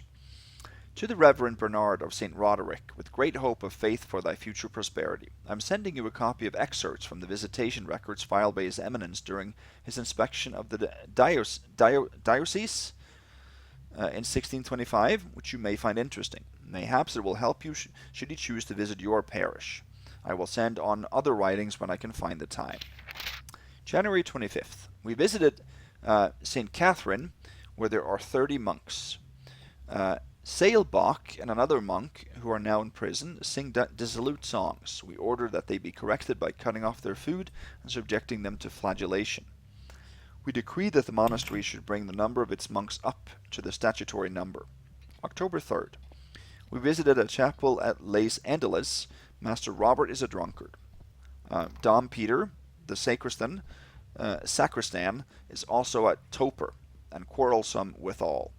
To the Reverend Bernard of St. Roderick, with great hope of faith for thy future prosperity, I am sending you a copy of excerpts from the visitation records filed by His Eminence during his inspection of the diocese in 1625, which you may find interesting. Mayhaps it will help you should you choose to visit your parish. I will send on other writings when I can find the time. January 25th. We visited St. Catherine, where there are 30 monks. Seilbach and another monk, who are now in prison, sing dissolute songs. We order that they be corrected by cutting off their food and subjecting them to flagellation. We decree that the monastery should bring the number of its monks up to the statutory number. October 3rd. We visited a chapel at Les Andelys. Master Robert is a drunkard. Dom Peter, the sacristan, is also a toper, and quarrelsome withal.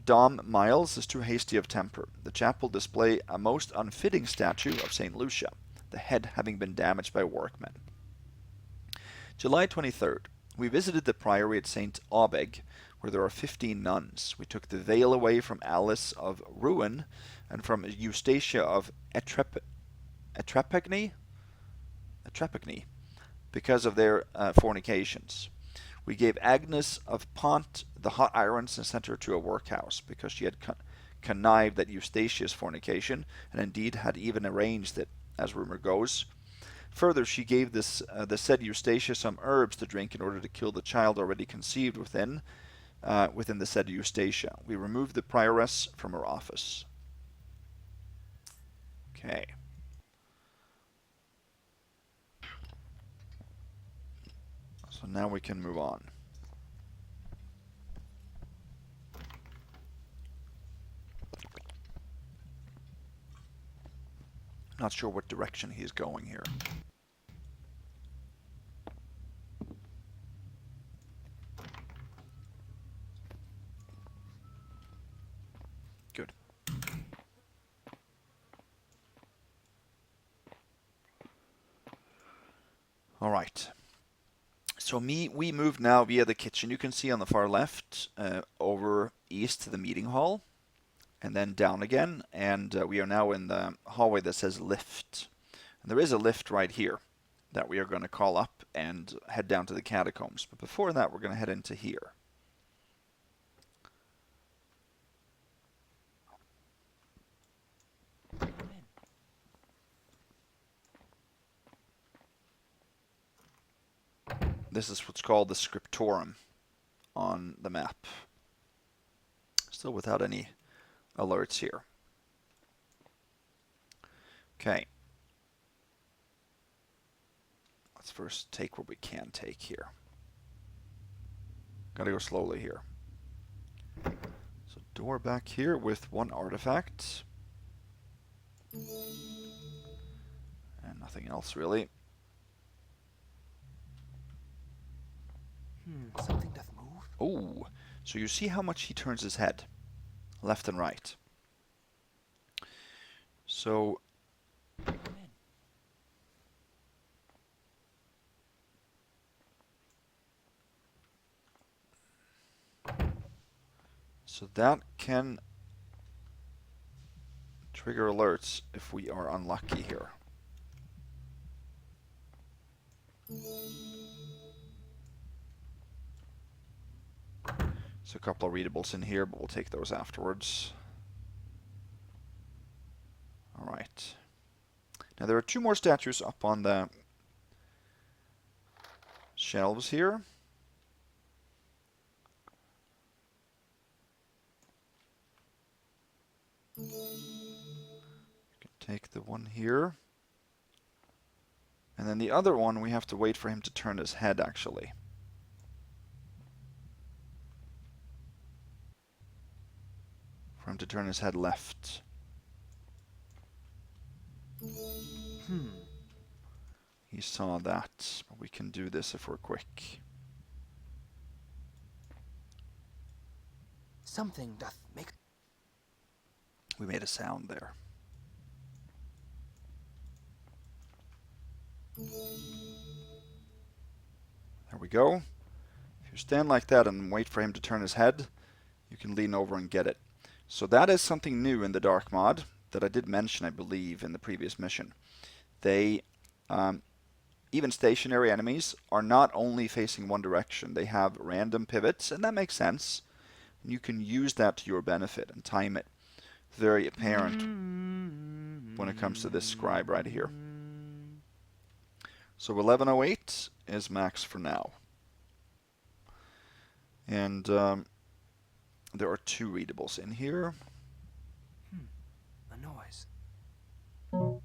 Dom Miles is too hasty of temper. The chapel display a most unfitting statue of St. Lucia, the head having been damaged by workmen. July 23rd. We visited the priory at St. Aubeg, where there are 15 nuns. We took the veil away from Alice of Rouen and from Eustacia of Atrepagny, because of their fornications. We gave Agnes of Pont the hot irons and sent her to a workhouse, because she had connived at Eustatia's fornication, and indeed had even arranged it, as rumor goes. Further, she gave the said Eustacia some herbs to drink in order to kill the child already conceived within the said Eustacia. We removed the prioress from her office. Okay. So now we can move on. Not sure what direction he's going here. Good. All right. So we moved now via the kitchen. You can see on the far left, over east to the meeting hall, and then down again. And we are now in the hallway that says lift. And there is a lift right here that we are going to call up and head down to the catacombs. But before that, we're going to head into here. This is what's called the Scriptorum on the map. Still without any alerts here. Okay. Let's first take what we can take here. Gotta go slowly here. So door back here with one artifact. And nothing else really. Something doth move. Oh, so you see how much he turns his head, left and right. So, that can trigger alerts if we are unlucky here. So a couple of readables in here, but we'll take those afterwards. Alright. Now there are two more statues up on the shelves here. You can take the one here. And then the other one, we have to wait for him to turn his head, actually. For him to turn his head left. He saw that, but we can do this if we're quick. Something doth make... We made a sound there. There we go. If you stand like that and wait for him to turn his head, you can lean over and get it. So that is something new in the Dark mod that I did mention, I believe, in the previous mission. They, even stationary enemies, are not only facing one direction. They have random pivots, and that makes sense. And you can use that to your benefit and time it. Very apparent when it comes to this scribe right here. So 1108 is max for now. And there are two readables in here. A noise. We're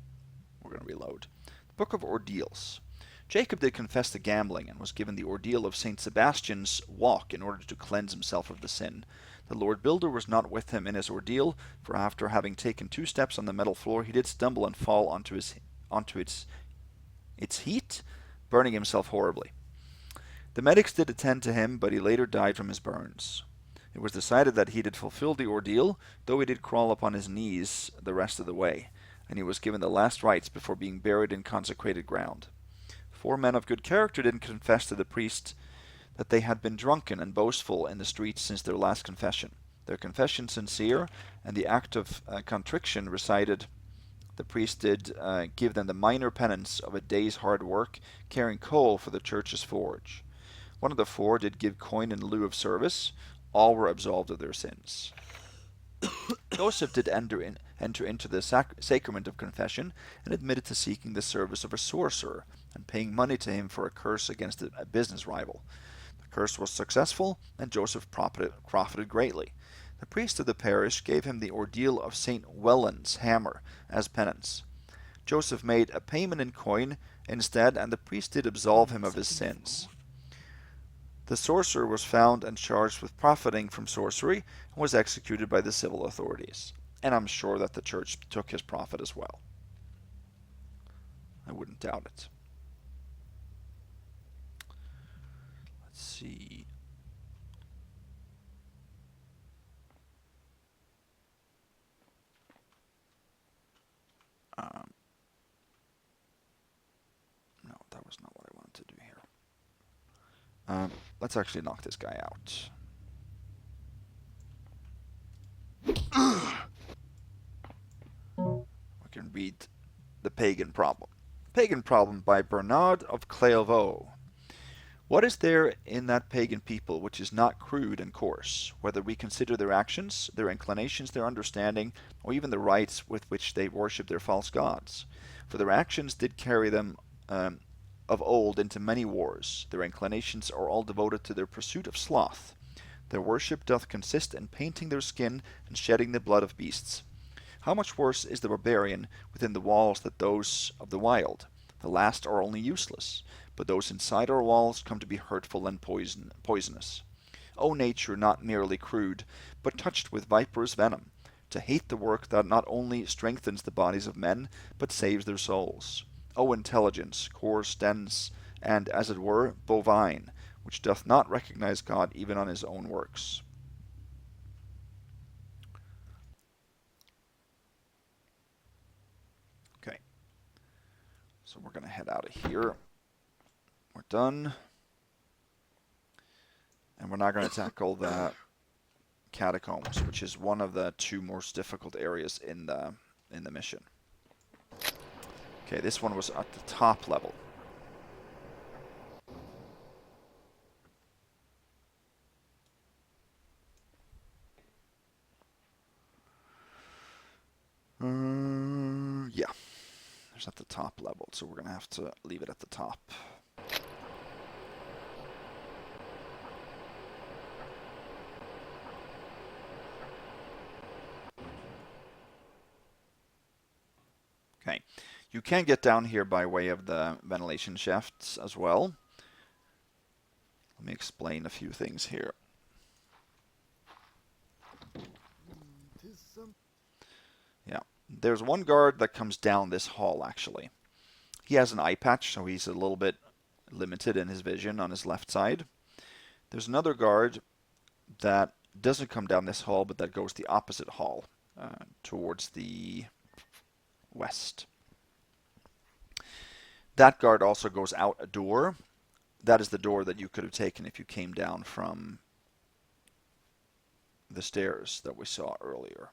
going to reload. The Book of Ordeals. Jacob did confess to gambling and was given the ordeal of St. Sebastian's walk in order to cleanse himself of the sin. The Lord Builder was not with him in his ordeal, for after having taken 2 steps on the metal floor, he did stumble and fall onto its heat, burning himself horribly. The medics did attend to him, but he later died from his burns. It was decided that he did fulfill the ordeal, though he did crawl upon his knees the rest of the way, and he was given the last rites before being buried in consecrated ground. 4 men of good character did confess to the priest that they had been drunken and boastful in the streets since their last confession. Their confession sincere, and the act of contrition recited the priest did give them the minor penance of a day's hard work carrying coal for the church's forge. One of the four did give coin in lieu of service. All were absolved of their sins. Joseph did enter into the sacrament of confession and admitted to seeking the service of a sorcerer and paying money to him for a curse against a business rival. The curse was successful, and Joseph profited greatly. The priest of the parish gave him the ordeal of St. Welland's hammer as penance. Joseph made a payment in coin instead, and the priest did absolve him of his sins. The sorcerer was found and charged with profiting from sorcery and was executed by the civil authorities. And I'm sure that the church took his profit as well. I wouldn't doubt it. Let's see. No, that was not what I wanted to do here. Let's actually knock this guy out. We can read The Pagan Problem. Pagan Problem by Bernard of Clairvaux. What is there in that pagan people which is not crude and coarse, whether we consider their actions, their inclinations, their understanding, or even the rites with which they worship their false gods? For their actions did carry them of old into many wars. Their inclinations are all devoted to their pursuit of sloth. Their worship doth consist in painting their skin and shedding the blood of beasts. How much worse is the barbarian within the walls than those of the wild? The last are only useless, but those inside our walls come to be hurtful and poisonous. O nature not merely crude, but touched with viper's venom, to hate the work that not only strengthens the bodies of men, but saves their souls. O intelligence, coarse, dense, and, as it were, bovine, which doth not recognize God even on his own works. Okay. So we're going to head out of here. We're done. And we're now going to tackle the catacombs, which is one of the two most difficult areas in the mission. Okay, this one was at the top level. Yeah, there's at the top level, so we're going to have to leave it at the top. Okay, you can get down here by way of the ventilation shafts as well. Let me explain a few things here. Yeah, there's one guard that comes down this hall, actually. He has an eye patch, so he's a little bit limited in his vision on his left side. There's another guard that doesn't come down this hall, but that goes the opposite hall, towards the west. That guard also goes out a door. That is the door that you could have taken if you came down from the stairs that we saw earlier.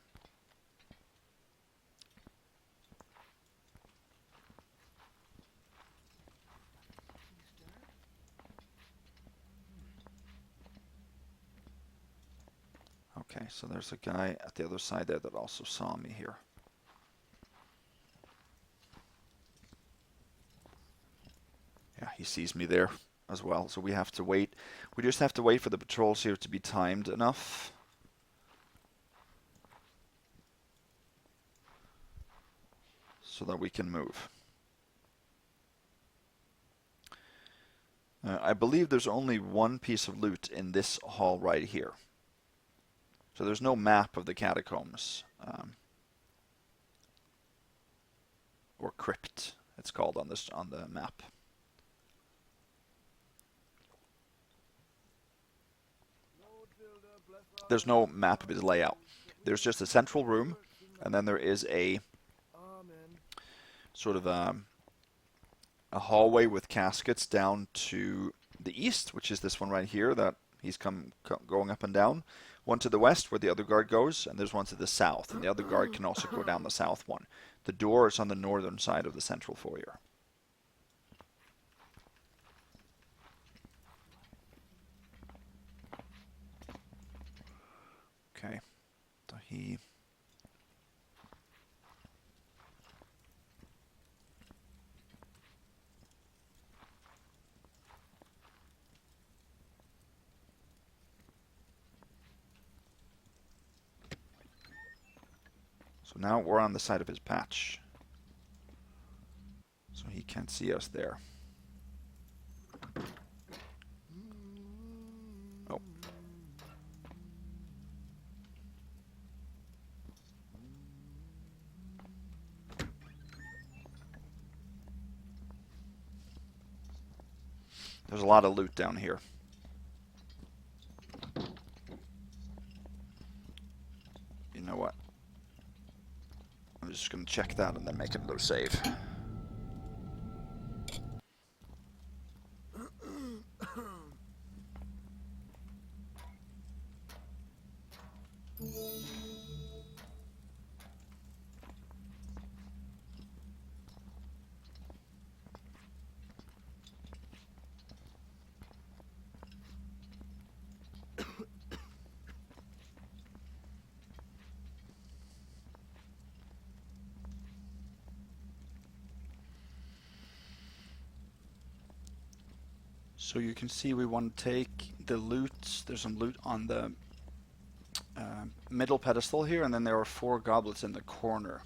Okay, so there's a guy at the other side there that also saw me here. Yeah, he sees me there as well, so we have to wait. We just have to wait for the patrols here to be timed enough. So that we can move. I believe there's only one piece of loot in this hall right here. So there's no map of the catacombs. Or crypt, it's called on the map. There's no map of his layout. There's just a central room, and then there is a sort of a hallway with caskets down to the east, which is this one right here that he's going up and down. One to the west where the other guard goes, and there's one to the south, and the other guard can also go down the south one. The door is on the northern side of the central foyer. Okay, so he... So now we're on the side of his patch. So he can't see us there. Oh. There's a lot of loot down here. You know what? I'm just going to check that and then make another save. So you can see we want to take the loot. There's some loot on the middle pedestal here, and then there are 4 goblets in the corner.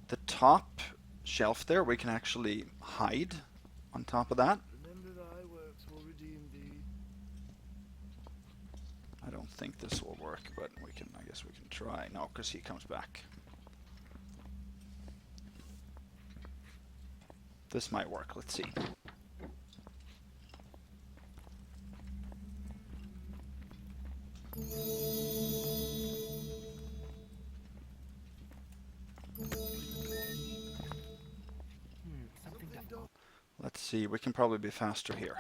The top shelf there, we can actually hide on top of that. Remember thy works will redeem thee. I don't think this will work, but we can. I guess we can try. No, because he comes back. This might work. Let's see. Let's see. We can probably be faster here.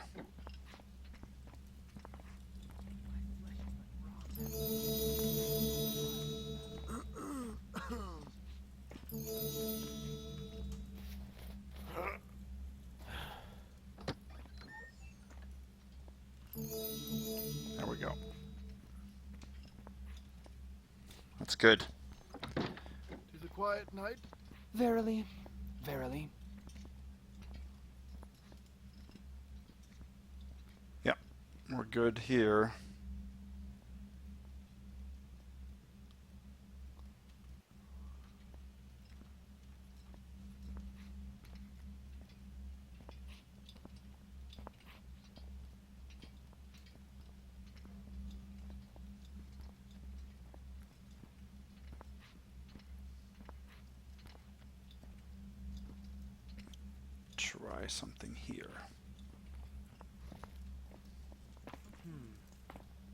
There we go. That's good. Tis a quiet night. Verily, verily. Yep, we're good here. Try something here.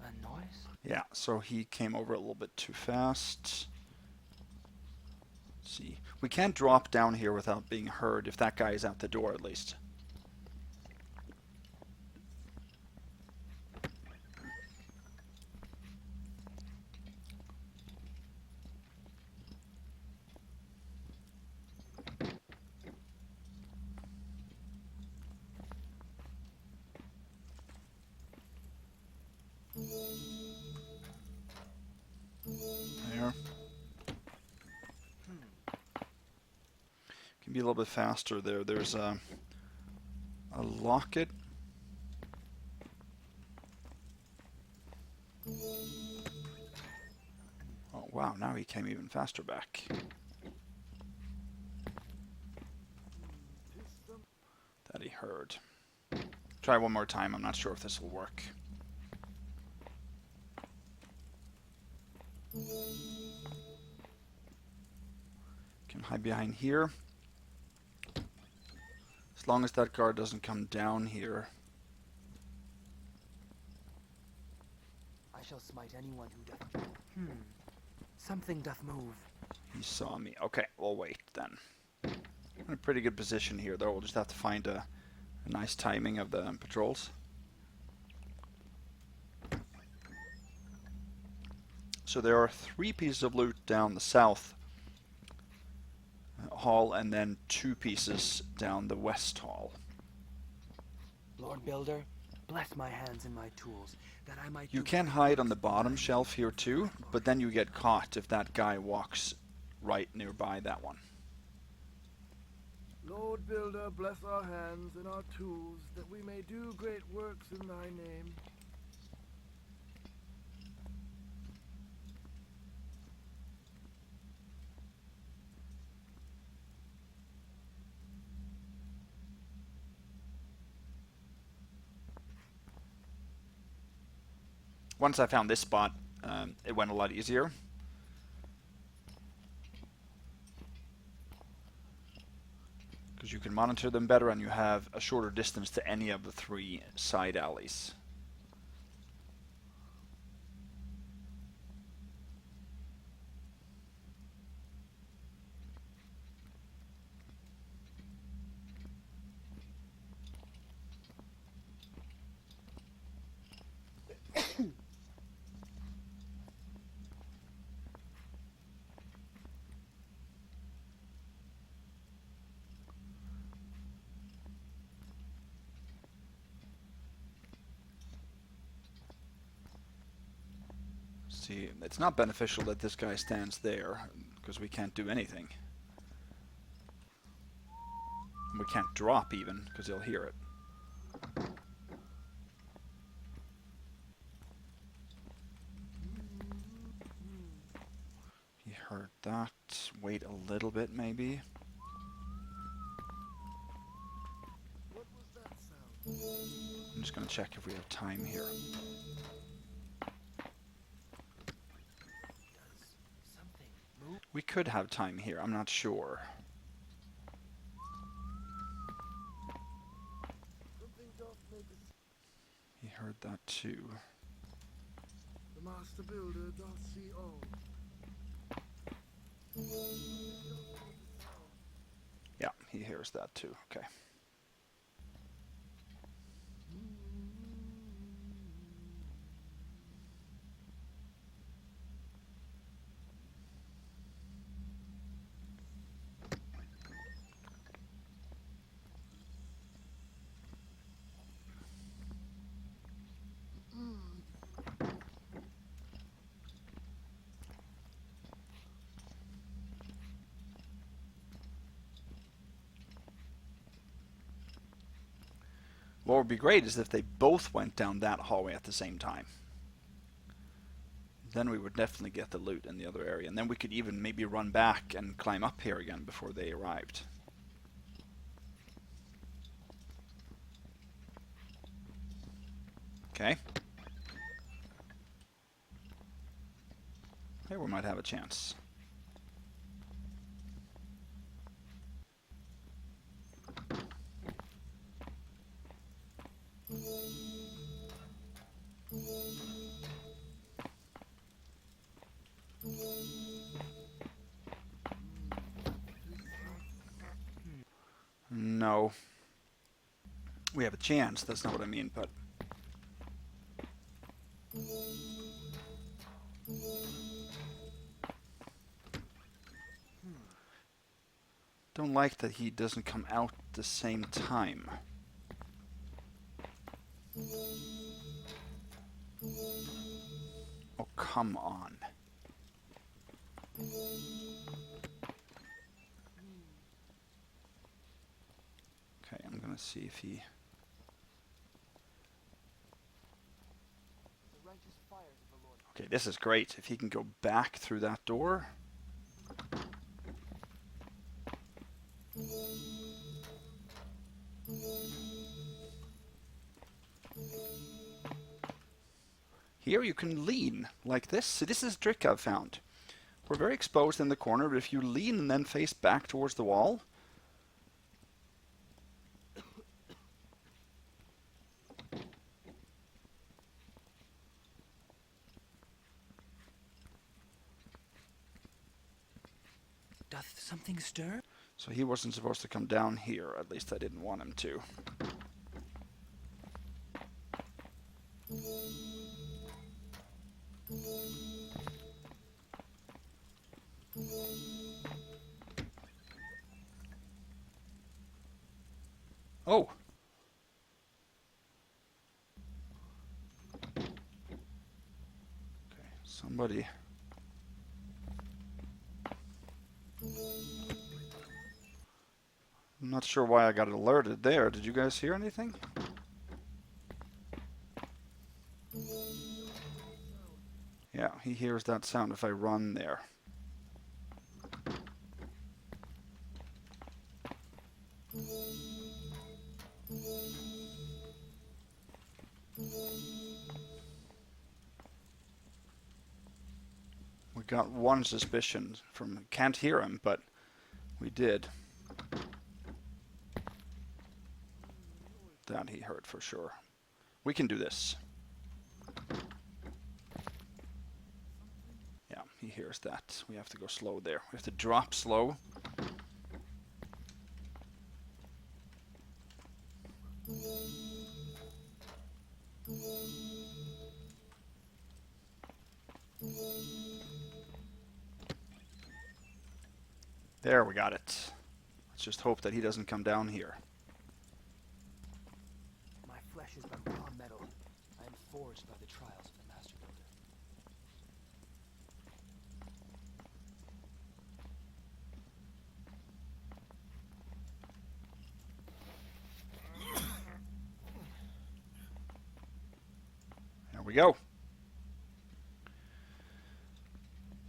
A noise? Yeah, so he came over a little bit too fast. Let's see. We can't drop down here without being heard if that guy is out the door at least. There. Can be a little bit faster there. There's a locket. Oh wow, now he came even faster back. That he heard. Try one more time. I'm not sure if this will work. Can hide behind here. As long as that guard doesn't come down here. I shall smite anyone who doth. Something doth move. He saw me. Okay, we'll wait then. We're in a pretty good position here, though. We'll just have to find a nice timing of the patrols. So there are 3 pieces of loot down the south hall, and then 2 pieces down the west hall. Lord Builder, bless my hands and my tools, that I might You do can great hide on works the in bottom thy shelf name. here too, but then you get caught if that guy walks right nearby that one. Lord Builder, bless our hands and our tools, that we may do great works in thy name. Once I found this spot, it went a lot easier. Because you can monitor them better and you have a shorter distance to any of the 3 side alleys. See, it's not beneficial that this guy stands there, because we can't do anything. We can't drop even, because he'll hear it. He heard that. Wait a little bit, maybe. What was that sound? I'm just going to check if we have time here. Does something move? We could have time here, I'm not sure. Something doth make us. He heard that too. The Master Builder doth see all. Yeah, he hears that too. Okay. What would be great is if they both went down that hallway at the same time. Then we would definitely get the loot in the other area, and then we could even maybe run back and climb up here again before they arrived. Okay. Here we might have a chance. No. We have a chance, that's not what I mean, but... Don't like that he doesn't come out at the same time. Oh, come on. Okay, I'm gonna see if he... The righteous fires of the Lord. Okay, this is great. If he can go back through that door... Here you can lean like this. See, this is a trick I've found. We're very exposed in the corner, but if you lean and then face back towards the wall... Doth something stir? So he wasn't supposed to come down here, at least I didn't want him to. Oh! Okay, somebody... I'm not sure why I got alerted there. Did you guys hear anything? Yeah, he hears that sound if I run there. We got one suspicion from... Can't hear him, but we did. That he heard for sure. We can do this. Yeah, he hears that. We have to go slow there. We have to drop slow. There, we got it. Let's just hope that he doesn't come down here. My flesh is but raw metal. I am forged by the trials of the Master Builder. There we go.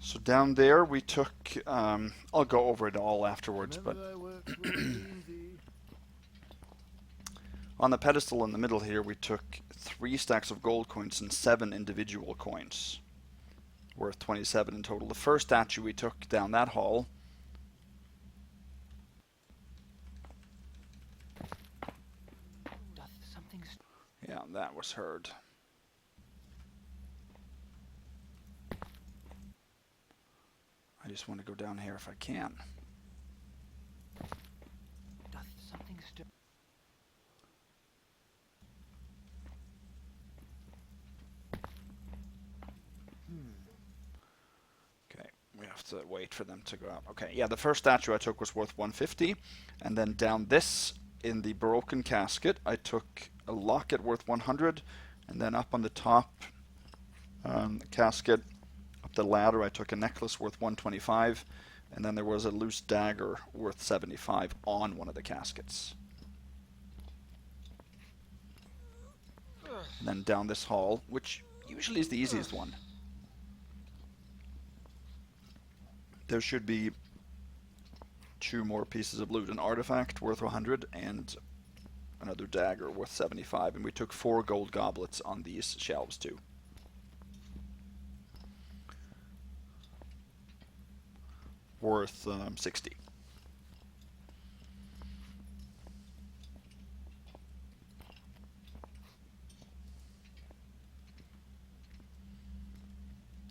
So down there we took, I'll go over it all afterwards, but Remember thy works will redeem thee. on the pedestal in the middle here we took 3 stacks of gold coins and 7 individual coins, worth 27 in total. The first statue we took down that hall. Doth something Yeah, that was heard. I just want to go down here if I can. doth something stir? Okay, we have to wait for them to go out. Okay, yeah, the first statue I took was worth 150, and then down this in the broken casket I took a locket worth 100, and then up on the top casket, up the ladder, I took a necklace worth 125, and then there was a loose dagger worth 75 on one of the caskets. And then down this hall, which usually is the easiest one, there should be 2 more pieces of loot, an artifact worth 100 and another dagger worth 75, and we took 4 gold goblets on these shelves too. Worth 60.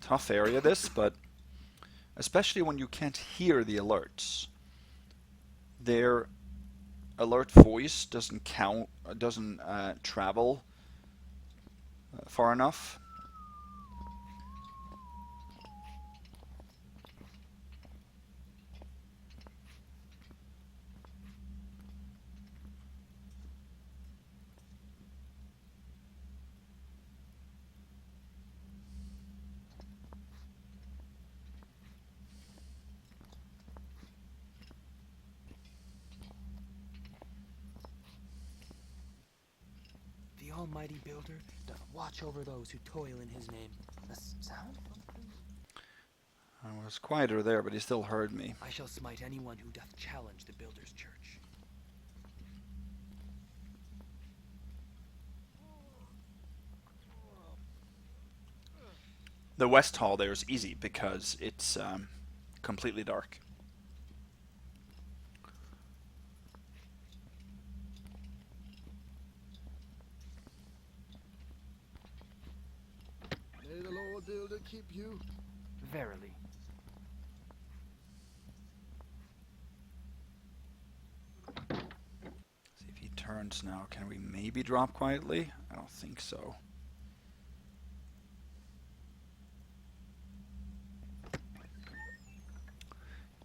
Tough area this, but especially when you can't hear the alerts. Their alert voice doesn't travel far enough. The Almighty Builder doth watch over those who toil in his name. A sound? I was quieter there, but he still heard me. I shall smite anyone who doth challenge the Builder's church. The west hall there is easy because it's completely dark. May the Lord Builder keep you. Verily. See if he turns now. Can we maybe drop quietly? I don't think so.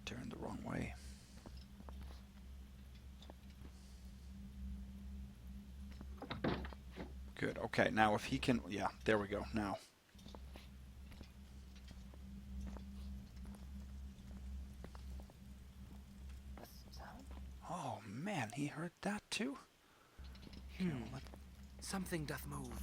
Turned the wrong way. Good. Okay, now if he can... Yeah, there we go. Now. A sound? Oh, man, he heard that too? Okay, well, Something doth move.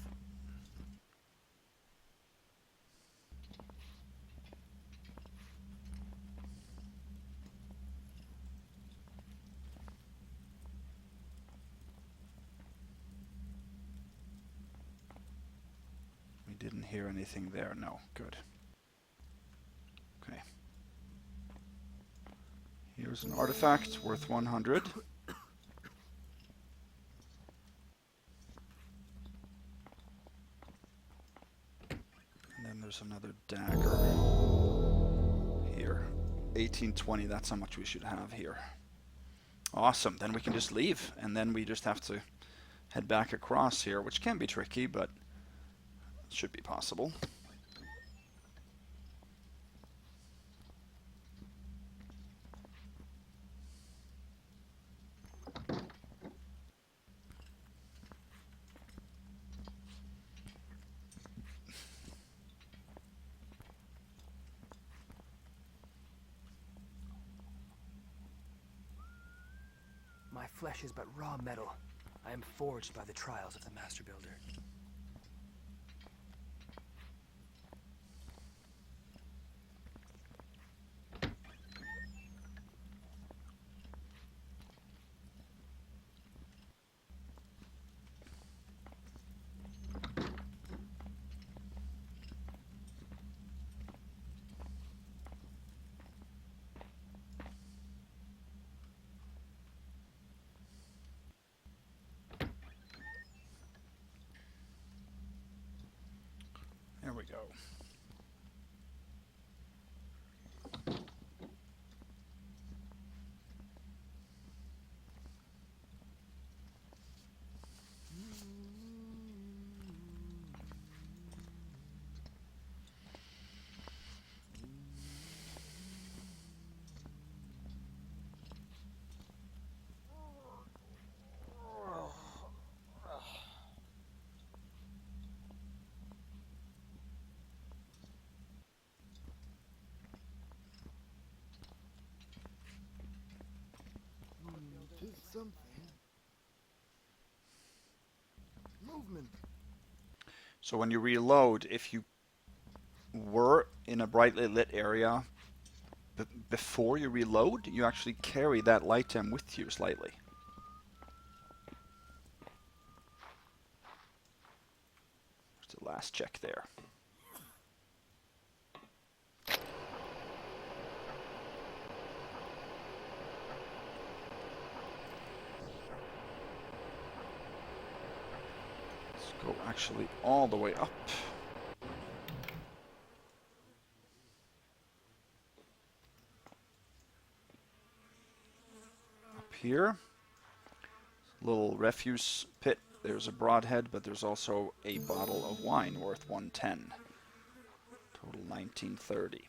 we didn't hear anything there. No, good. Okay. Here's an artifact worth 100. And then there's another dagger here. 1820, that's how much we should have here. Awesome, then we can just leave, and then we just have to head back across here, which can be tricky, but it should be possible. My flesh is but raw metal. I am forged by the trials of the Master Builder. There we go. Tis something. Movement. So when you reload, if you were in a brightly lit area before you reload, you actually carry that light gem with you slightly. There's the last check there. Let's go actually all the way up. Here, little refuse pit. There's a broadhead, but there's also a bottle of wine worth 110. Total 1930.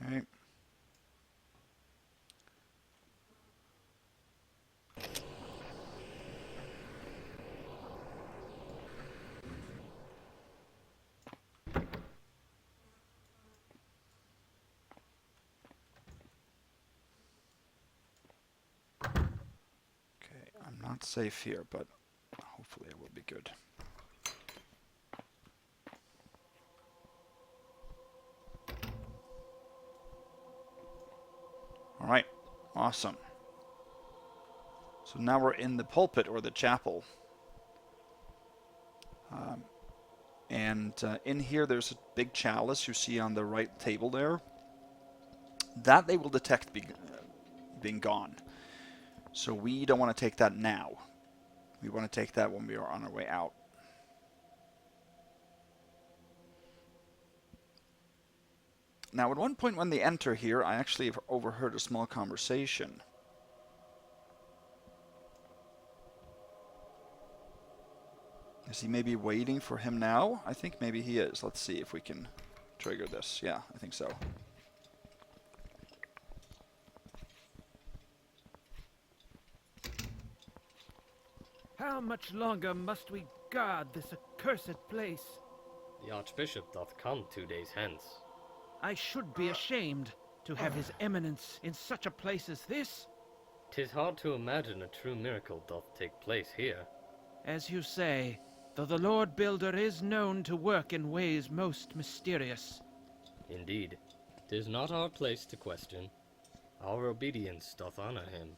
Okay. I'm not safe here, but hopefully it will be good. Alright, awesome. So now we're in the pulpit or the chapel. In here there's a big chalice you see on the right table there. That they will detect being gone. So we don't want to take that now. We want to take that when we are on our way out. Now, at one point when they enter here, I actually have overheard a small conversation. Is he maybe waiting for him now? I think maybe he is. Let's see if we can trigger this. Yeah, I think so. How much longer must we guard this accursed place? The Archbishop doth come 2 days hence. I should be ashamed to have his eminence in such a place as this. 'Tis hard to imagine a true miracle doth take place here. As you say, though the Lord Builder is known to work in ways most mysterious. Indeed, 'tis not our place to question. Our obedience doth honor him.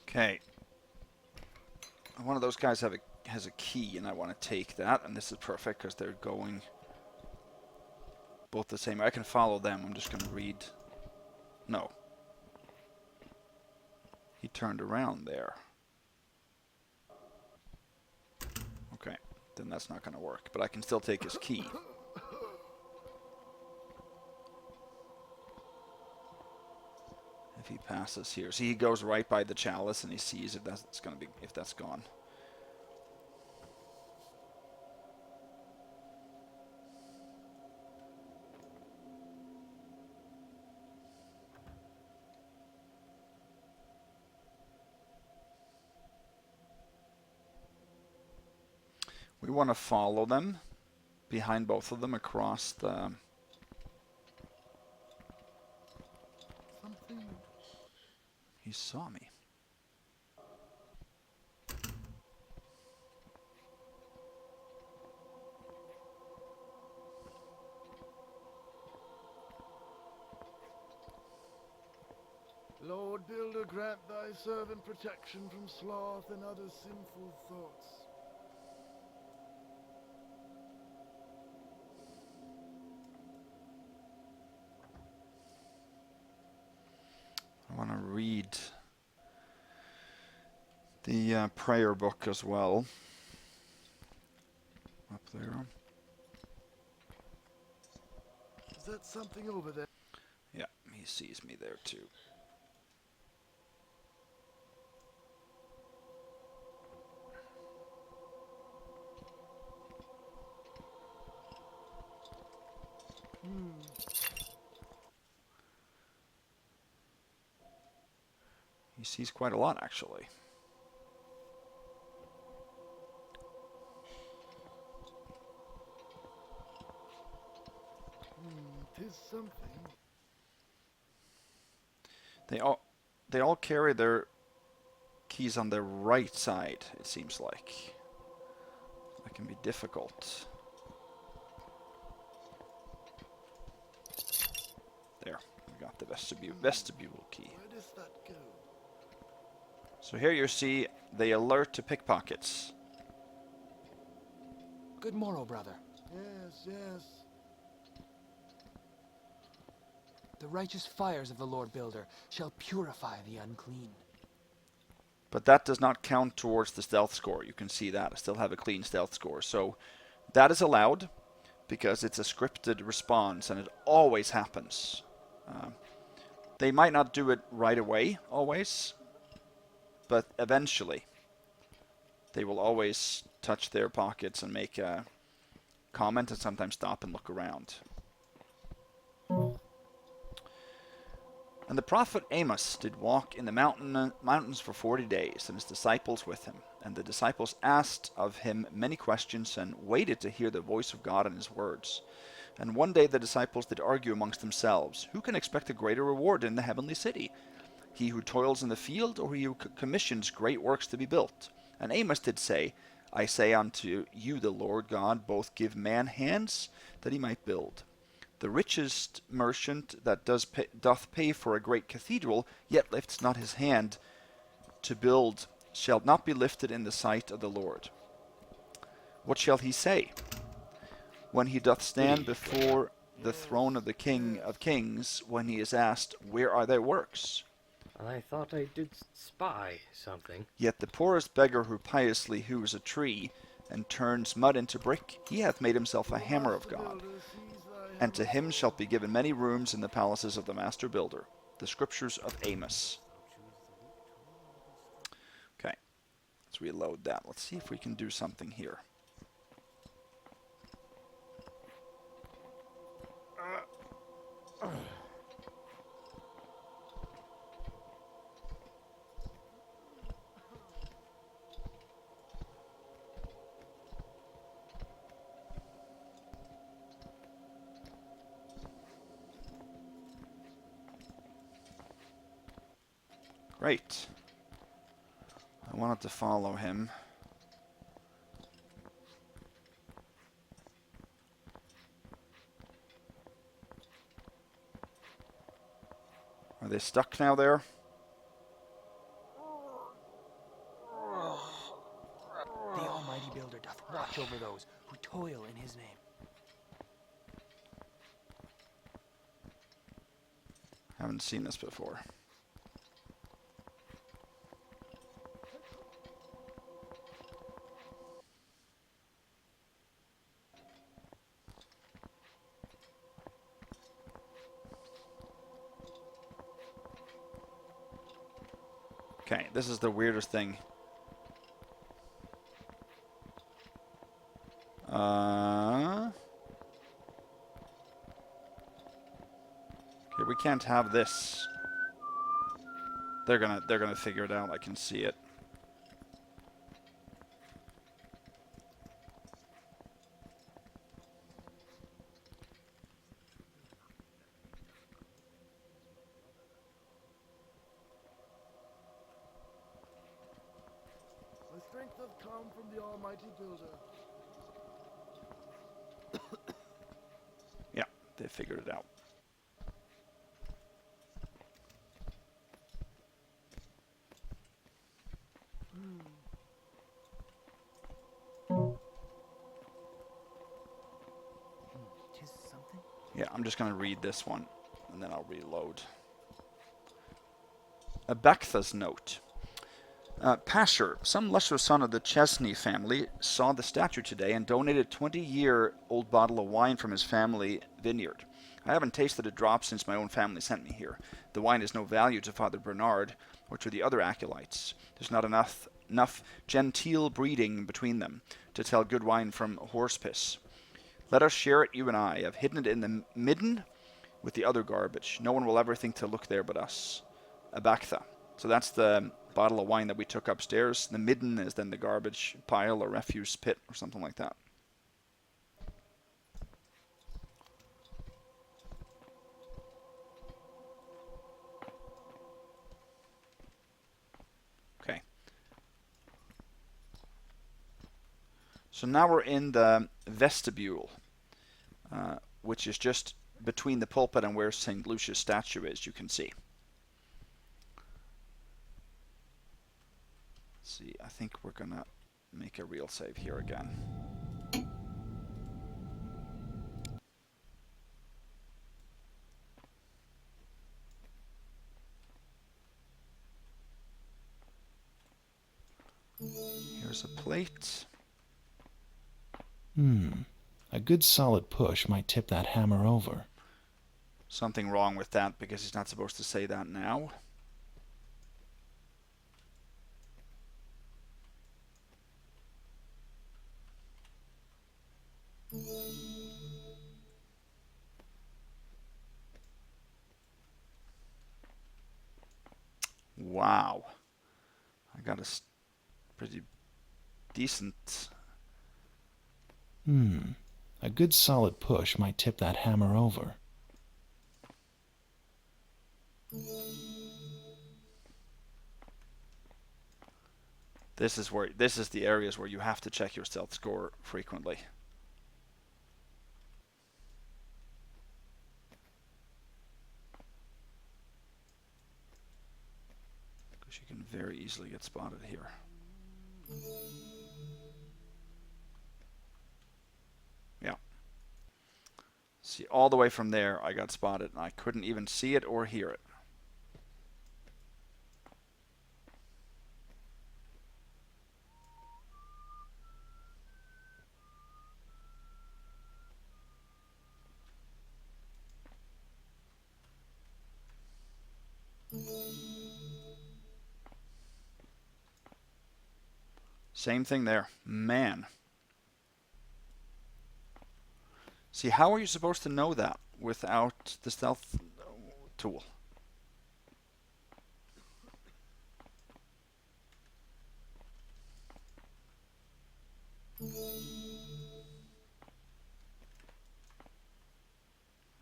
Okay. One of those guys has a key, and I want to take that, and this is perfect because they're going both the same. I can follow them. I'm just going to read. No. He turned around there. Okay, then that's not going to work, but I can still take his key. If he passes here. See, he goes right by the chalice and he sees if that's going to be, if that's gone. We want to follow them behind both of them across the... Something. He saw me. Lord Builder, grant thy servant protection from sloth and other sinful thoughts. I want to read the prayer book as well. Up there. Is that something over there? Yeah, he sees me there too. He sees quite a lot, actually. Tis something. They all carry their keys on their right side, it seems like. That can be difficult. There, we got the vestibule key. Where does that go? So here you see they alert to pickpockets. Good morrow, brother. Yes, yes. The righteous fires of the Lord Builder shall purify the unclean. But that does not count towards the stealth score. You can see that. I still have a clean stealth score. So that is allowed because it's a scripted response and it always happens. They might not do it right away, always, but eventually they will always touch their pockets and make a comment and sometimes stop and look around. And the prophet Amos did walk in the mountains for 40 days, and his disciples with him. And the disciples asked of him many questions, and waited to hear the voice of God and his words. And one day the disciples did argue amongst themselves, who can expect a greater reward in the heavenly city? He who toils in the field, or he who commissions great works to be built? And Amos did say, I say unto you, the Lord God both give man hands, that he might build. The richest merchant that doth pay for a great cathedral, yet lifts not his hand to build, shall not be lifted in the sight of the Lord. What shall he say when he doth stand before the throne of the King of Kings, when he is asked, where are thy works? I thought I did spy something. Yet the poorest beggar who piously hews a tree, and turns mud into brick, he hath made himself a hammer of God. And to him shall be given many rooms in the palaces of the master builder. The scriptures of Amos. Let's reload that. Let's see if we can do something here. Great. I wanted to follow him. Are they stuck now there? The Almighty Builder doth watch over those who toil in his name. Haven't seen this before. Okay, this is the weirdest thing. Okay, we can't have this. They're gonna figure it out. I can see it. My strength hath come from the Almighty Builder. Yeah, they figured it out. Tis something? Yeah, I'm just gonna read this one, and then I'll reload. Abectha's note. Pasher, some lesser son of the Chesney family, saw the statue today and donated a 20-year-old bottle of wine from his family vineyard. I haven't tasted a drop since my own family sent me here. The wine is no value to Father Bernard or to the other acolytes. There's not enough genteel breeding between them to tell good wine from horse piss. Let us share it, you and I. I've hidden it in the midden with the other garbage. No one will ever think to look there but us. Abectha. So that's the bottle of wine that we took upstairs. The midden is then the garbage pile or refuse pit or something like that. Okay. So now we're in the vestibule, which is just between the pulpit and where St. Lucia's statue is, you can see. See, I think we're gonna make a real save here again. Here's a plate. A good solid push might tip that hammer over. Something wrong with that because he's not supposed to say that now. Wow. I got a pretty decent... A good solid push might tip that hammer over. This is the areas where you have to check your stealth score frequently. Because you can very easily get spotted here. Yeah. See, all the way from there I got spotted and I couldn't even see it or hear it. Same thing there. Man. See, how are you supposed to know that without the stealth tool?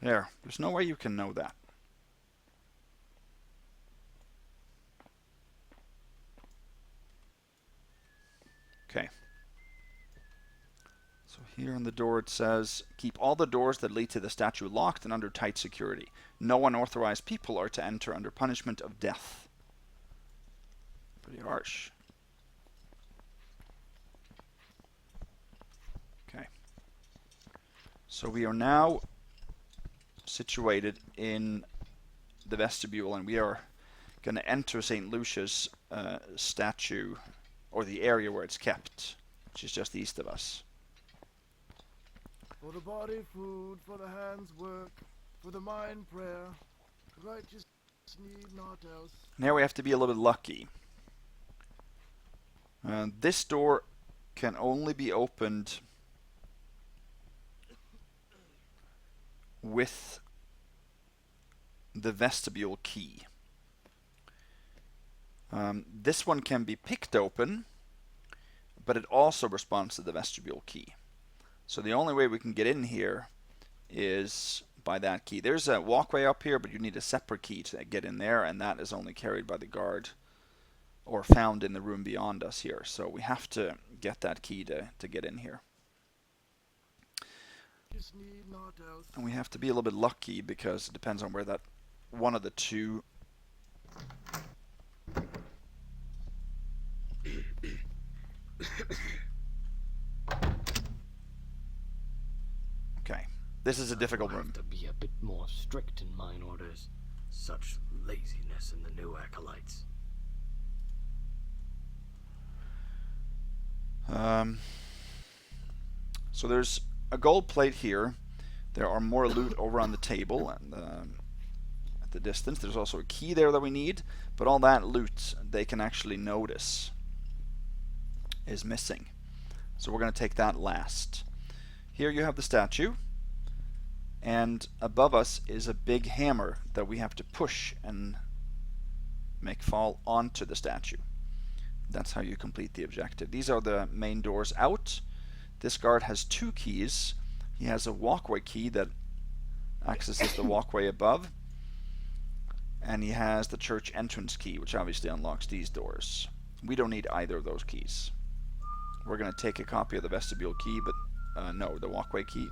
There's no way you can know that. Okay. So here on the door it says, keep all the doors that lead to the statue locked and under tight security. No unauthorized people are to enter under punishment of death. Pretty harsh. Okay. So we are now situated in the vestibule, and we are going to enter St. Lucia's statue, or the area where it's kept, which is just east of us. For the body food, for the hands work, for the mind prayer, righteous need not else. Now we have to be a little bit lucky. This door can only be opened with the vestibule key. This one can be picked open, but it also responds to the vestibule key. So the only way we can get in here is by that key. There's a walkway up here, but you need a separate key to get in there, and that is only carried by the guard or found in the room beyond us here. So we have to get that key to get in here. And we have to be a little bit lucky because it depends on where that one of the two Okay. This is a difficult room. I'll have to be a bit more strict in mine orders. Such laziness in the new acolytes. So there's a gold plate here. There are more loot over on the table and at the distance. There's also a key there that we need, but all that loot they can actually notice is missing. So we're going to take that last. Here you have the statue, and above us is a big hammer that we have to push and make fall onto the statue. That's how you complete the objective. These are the main doors out. This guard has two keys. He has a walkway key that accesses the walkway above, and he has the church entrance key, which obviously unlocks these doors. We don't need either of those keys. We're going to take a copy of the vestibule key, but no, the walkway key.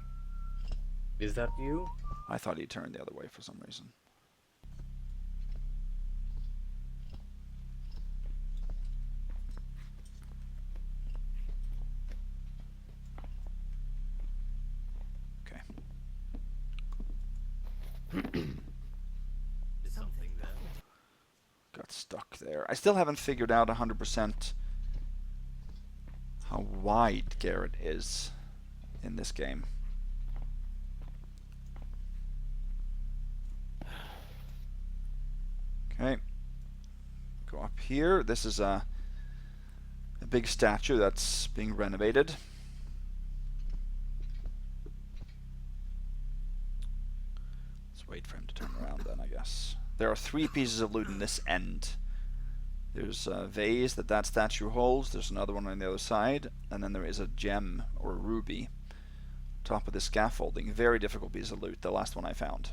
Is that you? I thought he turned the other way for some reason. Okay. Is something there? Got stuck there. I still haven't figured out 100% how wide Garrett is in this game. Okay. Go up here. This is a big statue that's being renovated. Let's wait for him to turn around then, I guess. There are 3 pieces of loot in this end. There's a vase that statue holds. There's another one on the other side. And then there is a gem or a ruby top of the scaffolding. Very difficult piece of loot. The last one I found.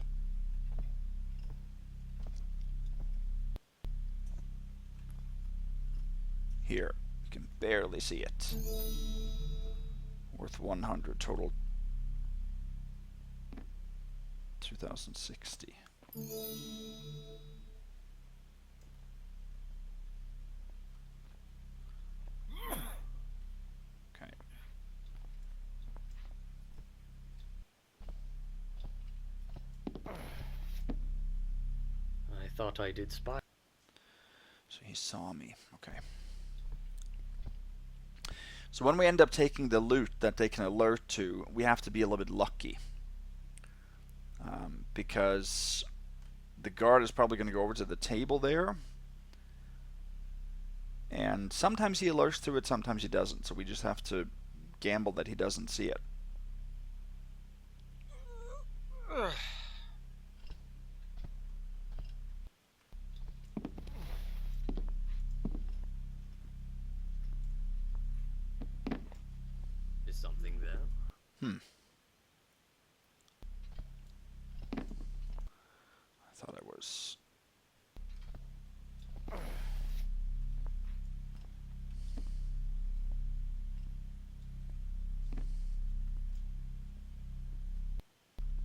Here. You can barely see it. Worth 100. Total 2060. Okay. I thought I did spy. So he saw me. Okay. So when we end up taking the loot that they can alert to, we have to be a little bit lucky. Because the guard is probably going to go over to the table there. And sometimes he alerts to it, sometimes he doesn't. So we just have to gamble that he doesn't see it. Is something there? I thought I was...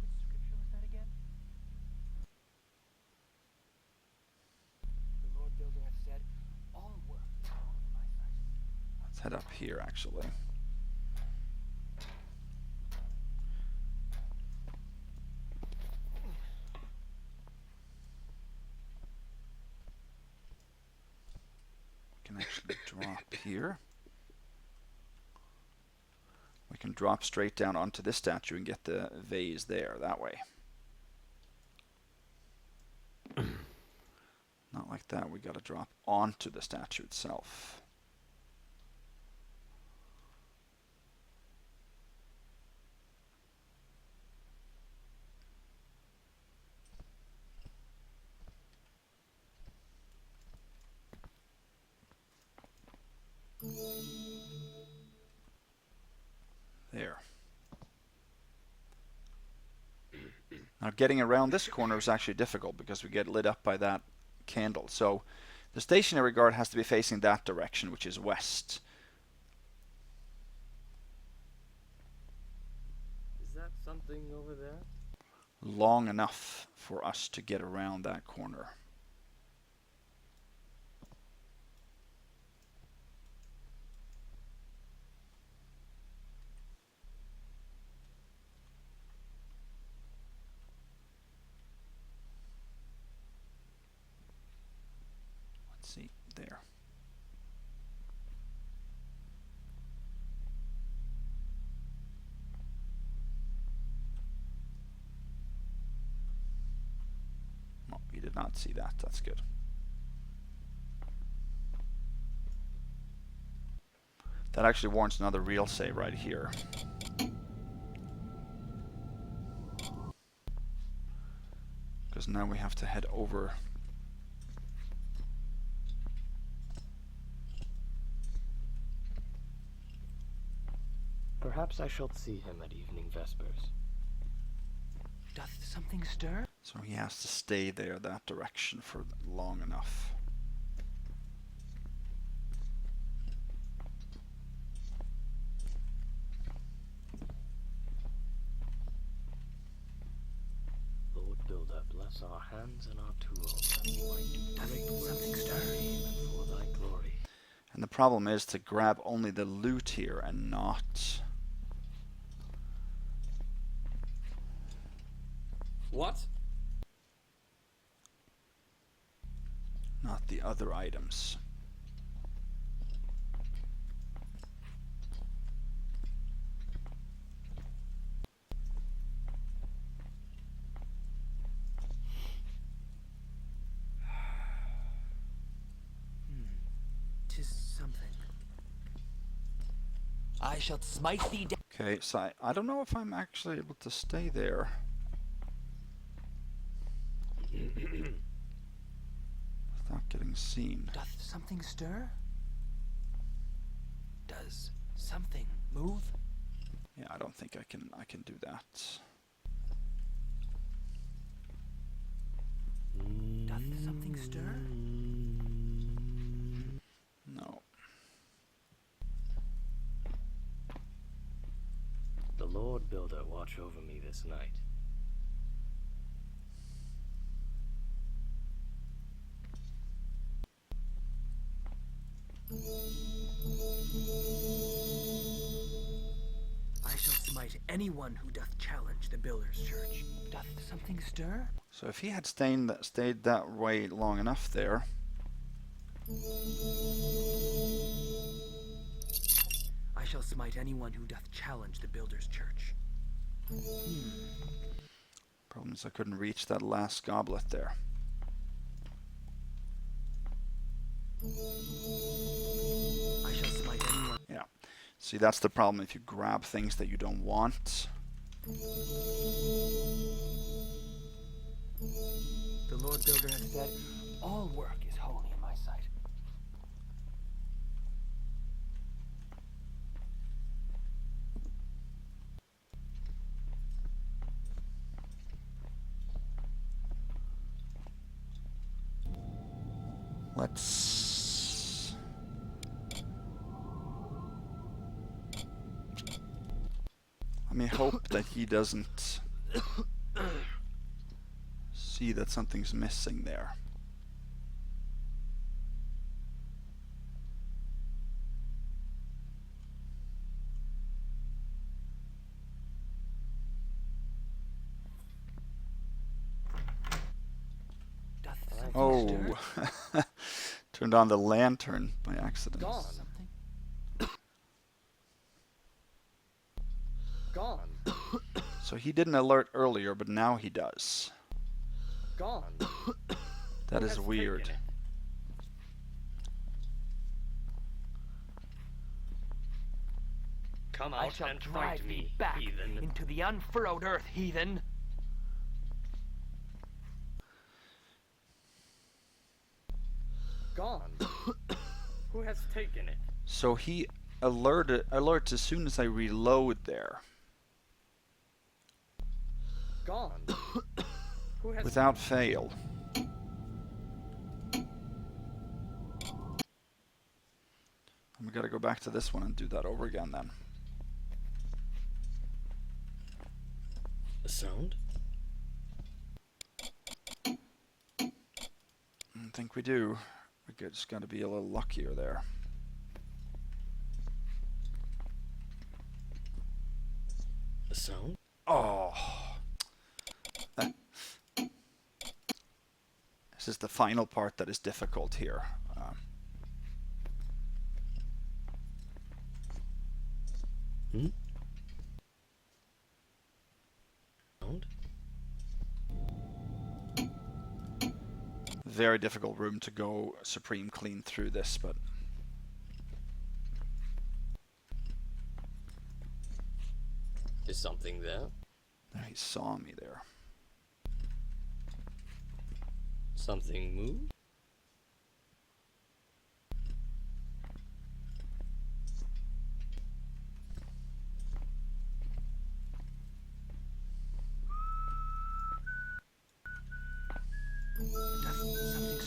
Which scripture was that again? The Lord Builder hath said, all work is wrong in my sight. Let's head up here, actually. We can actually drop here. We can drop straight down onto this statue and get the vase there, that way. Not like that, we gotta drop onto the statue itself. There. Now getting around this corner is actually difficult because we get lit up by that candle. So the stationary guard has to be facing that direction, which is west. Is that something over there? Long enough for us to get around that corner. Let's see, there. No, we did not see that. That's good. That actually warrants another real save right here. Because now we have to head over. Perhaps I shall see him at evening vespers. Doth something stir? So he has to stay there that direction for long enough. Lord Builder, bless our hands and our tools, that we might do great work Something for stir. thy name and for thy glory. And the problem is to grab only the loot here and not... What? not the other items. Tis something. I shall smite thee down. Okay, so I don't know if I'm actually able to stay there. Without getting seen. Doth something stir? Does something move? Yeah, I don't think I can do that. Doth something stir? No. The Lord Builder watch over me this night. I shall smite anyone who doth challenge the builder's church. Doth something stir? So if he had stayed that way long enough there, I shall smite anyone who doth challenge the builder's church. problem is I couldn't reach that last goblet there. See, that's the problem if you grab things that you don't want. The Lord Builder has said, all work is holy in my sight. Let's... Let me hope that he doesn't see that something's missing there. Doth something Oh, stir? turned on the lantern by accident. Gone. Something? Gone. So he didn't alert earlier, but now he does. Gone. That Who is has weird. taken it? Come I out shall and drive fight thee me, back heathen. into the unfurrowed earth, heathen. Gone. Who has taken it? So he alerts as soon as I reload there. Gone. Who has Without fail. And we gotta go back to this one and do that over again then. a sound? I think we do. We just gotta be a little luckier there. A sound? Oh. This is the final part that is difficult here. Sound? Very difficult room to go supreme clean through this, but Is something there? he saw me there. Something moved? Doth something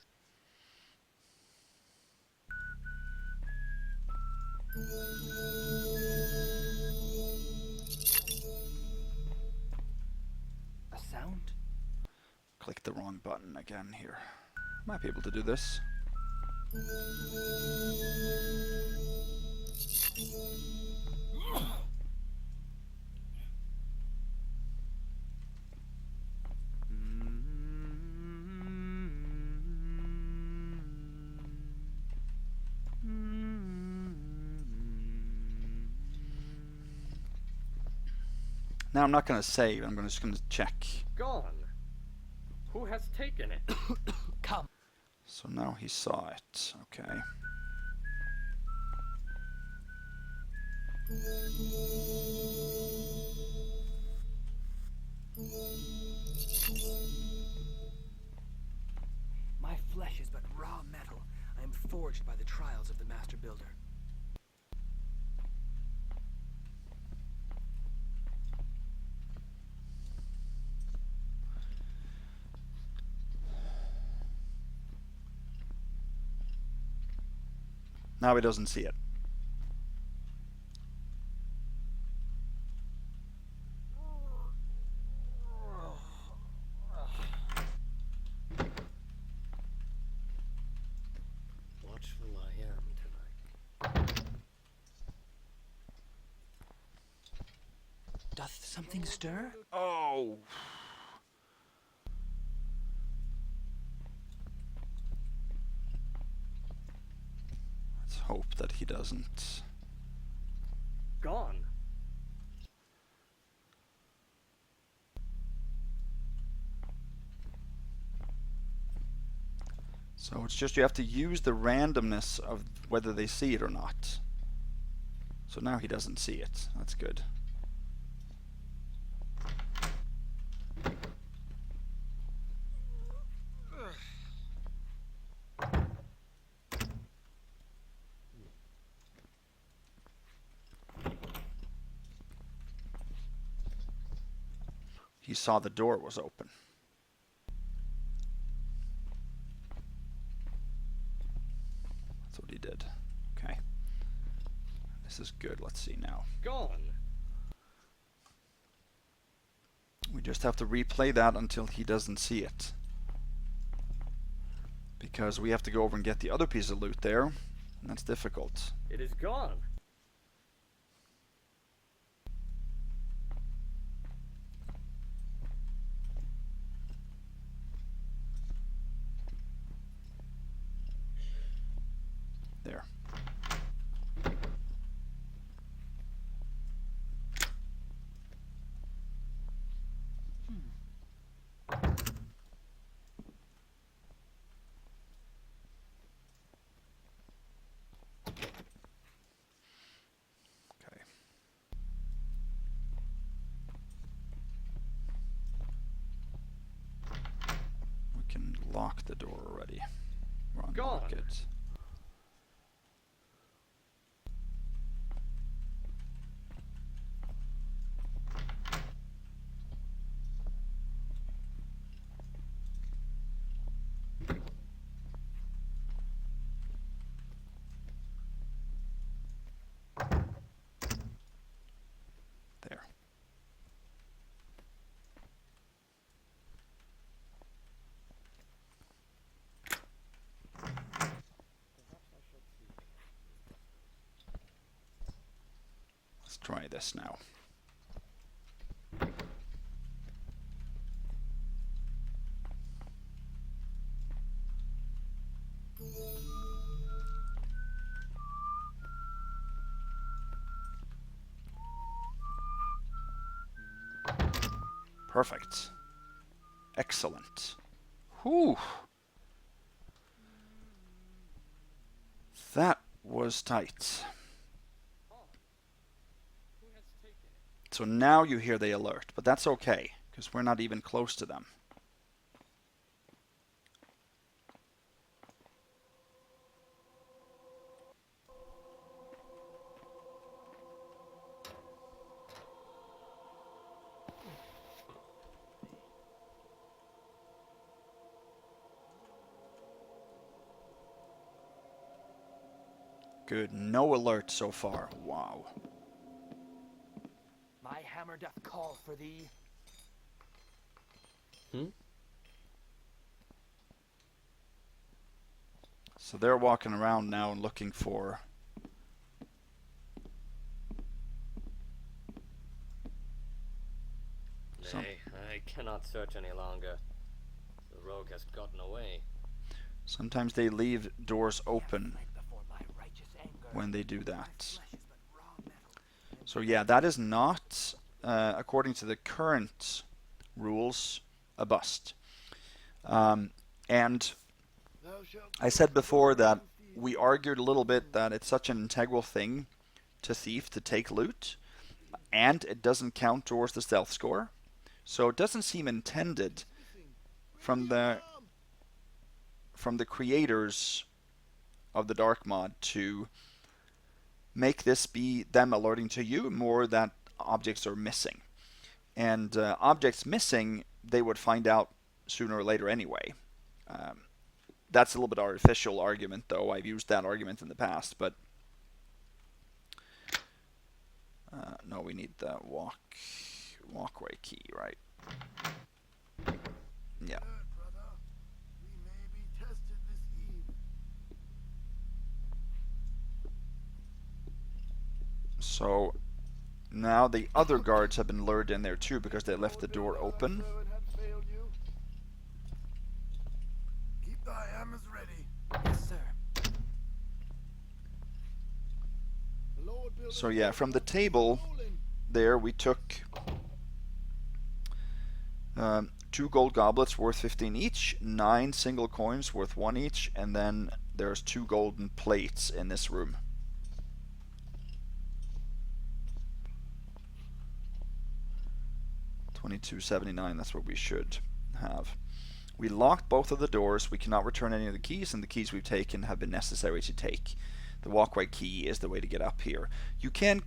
a sound? Click the wrong button again here. Might be able to do this. Now I'm not going to save, I'm just going to check. Gone. Who has taken it? Come. So now he saw it, okay. My flesh is but raw metal. I am forged by the trials of the Master Builder. Now he doesn't see it. Watchful I am tonight. Doth something stir? Oh! Let's hope that he doesn't. Gone. So it's just you have to use the randomness of whether they see it or not. So now he doesn't see it. That's good. He saw the door was open. That's what he did. Okay. This is good. Let's see now. Gone. We just have to replay that until he doesn't see it. Because we have to go over and get the other piece of loot there. And that's difficult. It is gone. There. Okay. We can lock the door already. Or unlock Gone. it. There. Let's try this now. Perfect. Excellent. Whew. That was tight. So now you hear the alert, but that's okay, because we're not even close to them. Good. No alert so far. Wow. My hammer doth call for thee. So they're walking around now and looking for... Nay, I cannot search any longer. The rogue has gotten away. Sometimes they leave doors open Fled before my righteous anger. when they do My that. flesh is but raw metal. So yeah, that is not, according to the current rules, a bust. And Thou shalt I said before that we argued a little bit that it's such an integral thing to thief to take loot, and it doesn't count towards the stealth score. So it doesn't seem intended from the creators of the dark mod to make this be them alerting to you more that objects are missing. And objects missing, they would find out sooner or later anyway. That's a little bit artificial argument, though. I've used that argument in the past, but no, we need the walkway key, right? Yeah. brother. We may be tested this eve. So now the other guards have been lured in there too because they left the door open. Servant had failed you. Keep thy hammers ready. Yes, sir. The Lord build So a yeah, road from the that table rolling. there we took 2 gold goblets worth 15 each, 9 single coins worth 1 each, and then there's 2 golden plates in this room. 2279, that's what we should have. We locked both of the doors. We cannot return any of the keys, and the keys we've taken have been necessary to take. The walkway key is the way to get up here. You can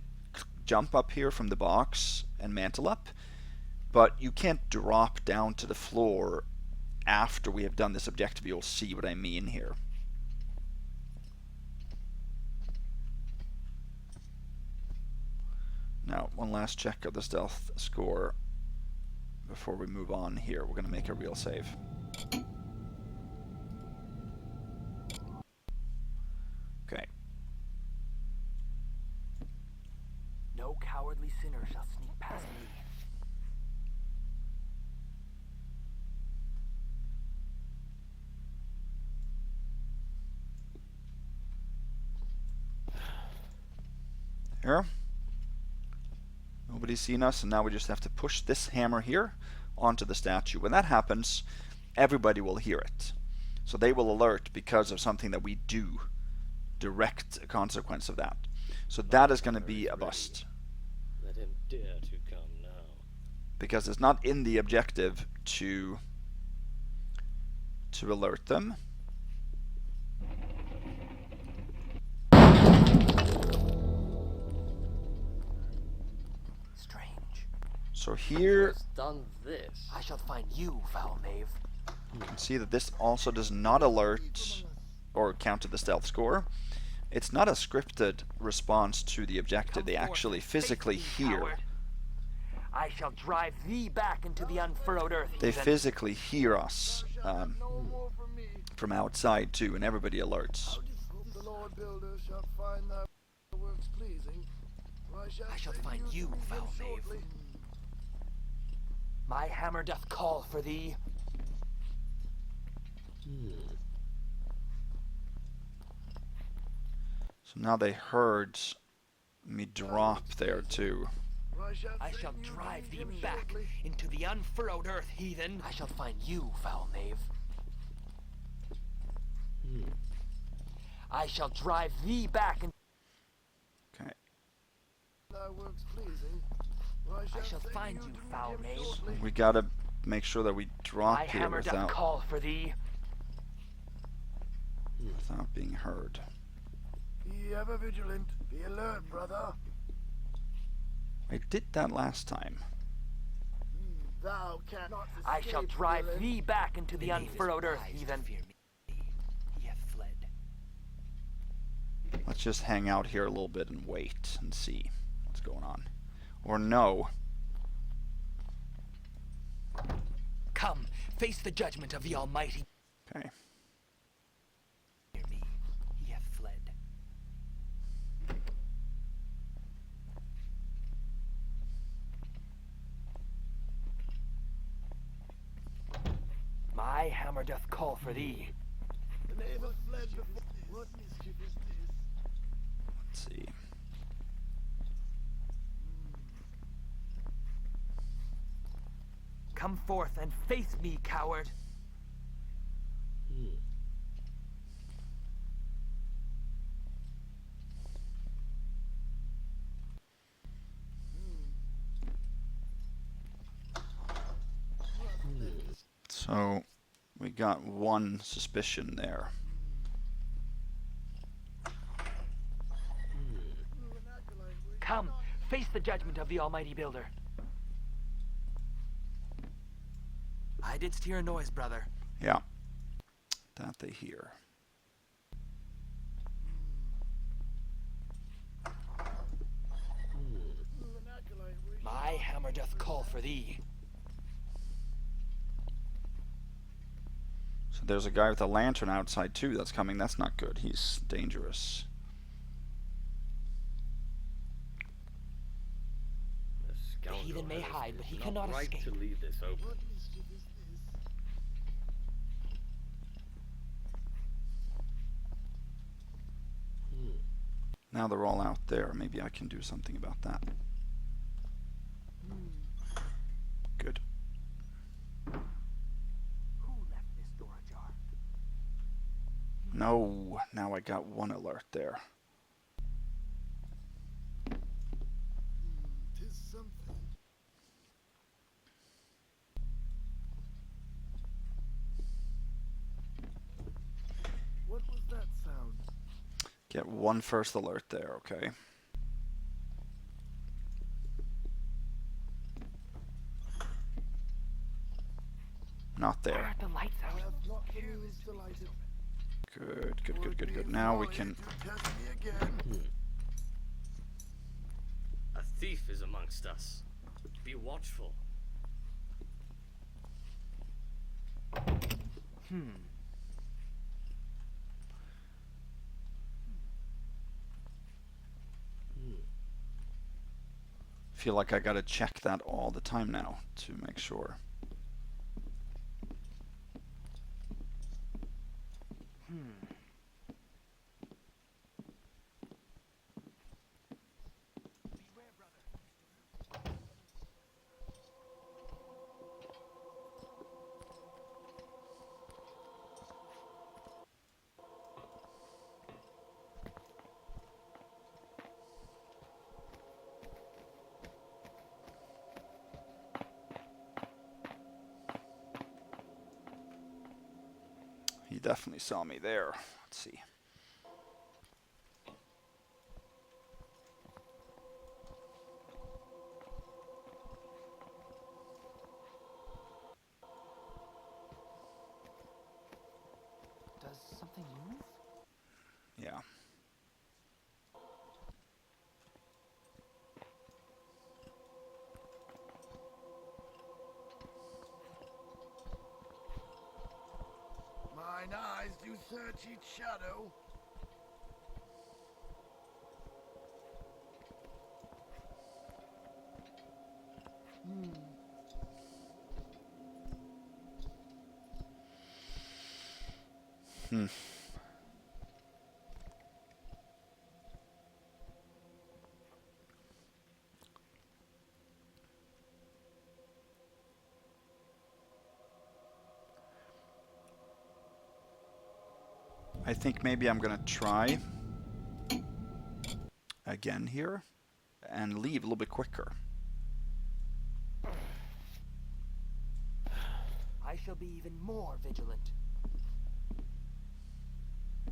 jump up here from the box and mantle up, but you can't drop down to the floor after we have done this objective. You'll see what I mean here. Now, one last check of the stealth score before we move on here. We're going to make a real save. Okay. No cowardly sinner shall sneak past me. Here. Nobody's seen us, and now we just have to push this hammer here onto the statue. When that happens, everybody will hear it. So they will alert because of something that we do. Direct consequence of that. So that is going to be a bust. Let him dare to come now. Because it's not in the objective to alert them. So here, Who's done this? I shall find you, foul knave. you can see that this also does not alert or count to the stealth score. It's not a scripted response to the objective. They actually physically hear. I shall drive thee back into the unfurrowed earth. They physically hear us from outside too, and everybody alerts. The Lord Builder shall find thy works pleasing. I shall find you, foul knave. My hammer doth call for thee. So now they heard me drop there too. I shall drive thee back into the unfurrowed earth, heathen. I shall find you, foul knave. I shall drive thee back in. Okay. Thy works pleasing. I shall find you, foul knave. We gotta make sure that we drop My here hammer doth without call for thee. being heard. Be ever vigilant. Be alert, brother. I did that last time. Thou cannot escape. I shall drive villain. thee back into the unfurrowed earth, heathen. He hath fled. Let's just hang out here a little bit and wait and see what's going on. Or no. Come, face the judgment of the Almighty. Okay. Hear me. He hath fled. My hammer doth call for thee. The knave hath fled before. What mischief is this? Let's see. Come forth and face me, coward. So we got one suspicion there. Come, face the judgment of the Almighty Builder. I didst hear a noise, brother. Yeah. That they hear. My hammer doth call for thee. So there's a guy with a lantern outside too that's coming. That's not good. He's dangerous. The heathen may hide, but he not cannot right escape. to leave this open. What mischief is this? Now they're all out there. Maybe I can do something about that. Good. Who left this door ajar? No, now I got one alert there. 'Tis something. Get one first alert there, okay. Not Why there. aren't the lights I out? have not the means to light it. Good, good, good, Would good, be good. Now we folly can... to test me again. A thief is amongst us. Be watchful. Feel like I gotta check that all the time now to make sure. He definitely saw me there. Let's see. Does something move? Yeah. Mine eyes do search each shadow. Hmm. I think maybe I'm gonna try again here and leave a little bit quicker. I shall be even more vigilant.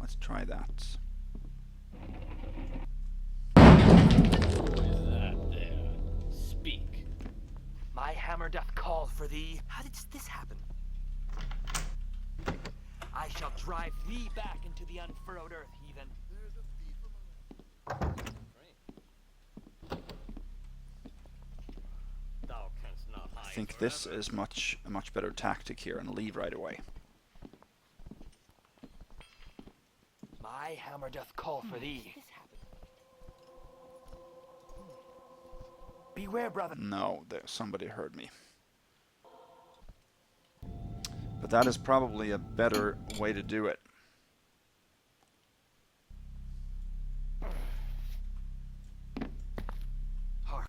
Let's try that. Who is that there? Speak. My hammer doth call for thee. How did this happen? I shall drive thee back into the unfurrowed earth, heathen. There's a thief among us. Thou canst not hide I think this forever. is a much better tactic here and leave right away. My hammer doth call for thee. Beware, brother. No, there, somebody heard me. But that is probably a better way to do it. Hark.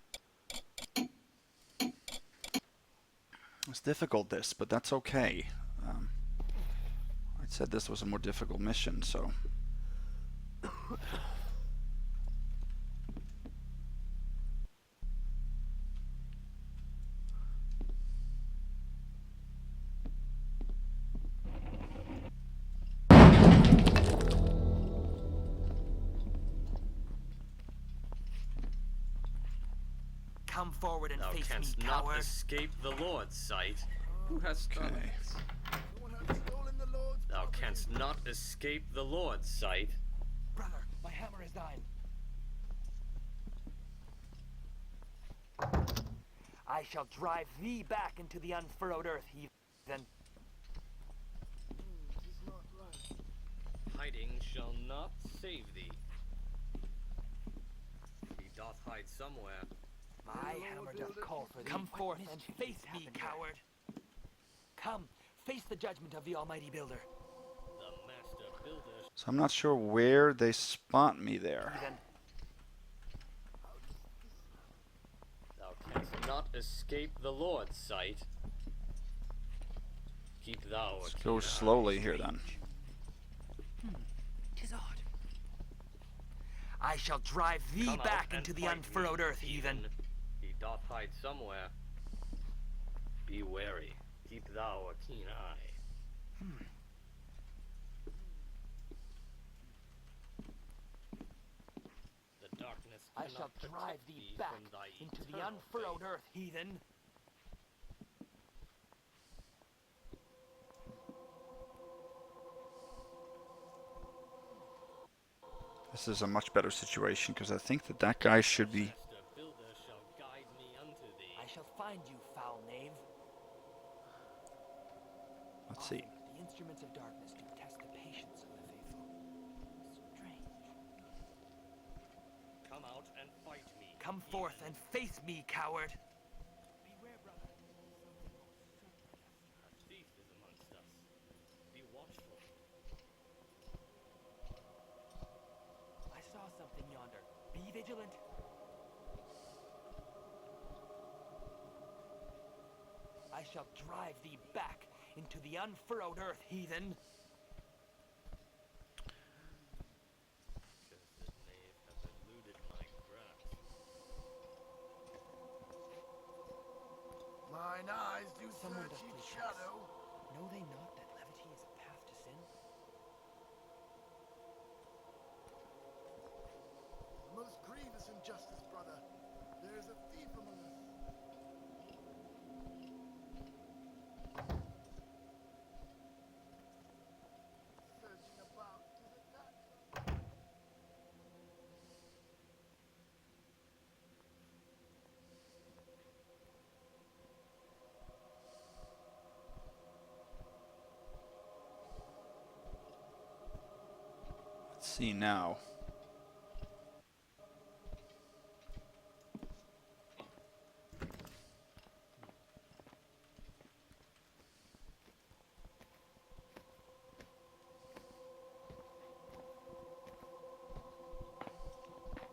It's difficult this, but that's okay. I said this was a more difficult mission, so... Come forward and Thou face me, canst not coward. escape the Lord's sight. Who has done Okay. this? Someone has stolen the Lord's Thou property. canst not escape the Lord's sight. Brother, my hammer is thine. I shall drive thee back into the unfurrowed earth, heathen. Tis not right. Hiding shall not save thee. He doth hide somewhere. My hammer doth call for thee. Come forth and face me, coward. Come, face the judgment of the Almighty Builder. The master builder. So I'm not sure where they spot me there. Heathen. Thou canst not escape the Lord's sight. Keep thou a Let's keen go eye. slowly here then. Tis odd. I shall drive thee Come out back and into the fight unfurrowed me, earth, heathen. He doth hide somewhere. Be wary. Keep thou a keen eye. I shall drive thee back into the unfurrowed earth, heathen. This is a much better situation because I think that that guy should be. I shall find you, foul knave. Let's see. Often, the instruments of darkness do test the patience of the faithful. Strange. Come out and fight me. Come forth and face me, coward. Beware, brother. A thief is amongst us. Be watchful. I saw something yonder. Be vigilant. I shall drive thee back into the unfurrowed earth, heathen. Cursed knave hath eluded my grasp. Mine eyes do Someone search doth each play tricks. shadow. Know they not that levity is a path to sin? Most grievous injustice, brother. There is a thief among us. Searching about, 'tis a tax. Let's see now.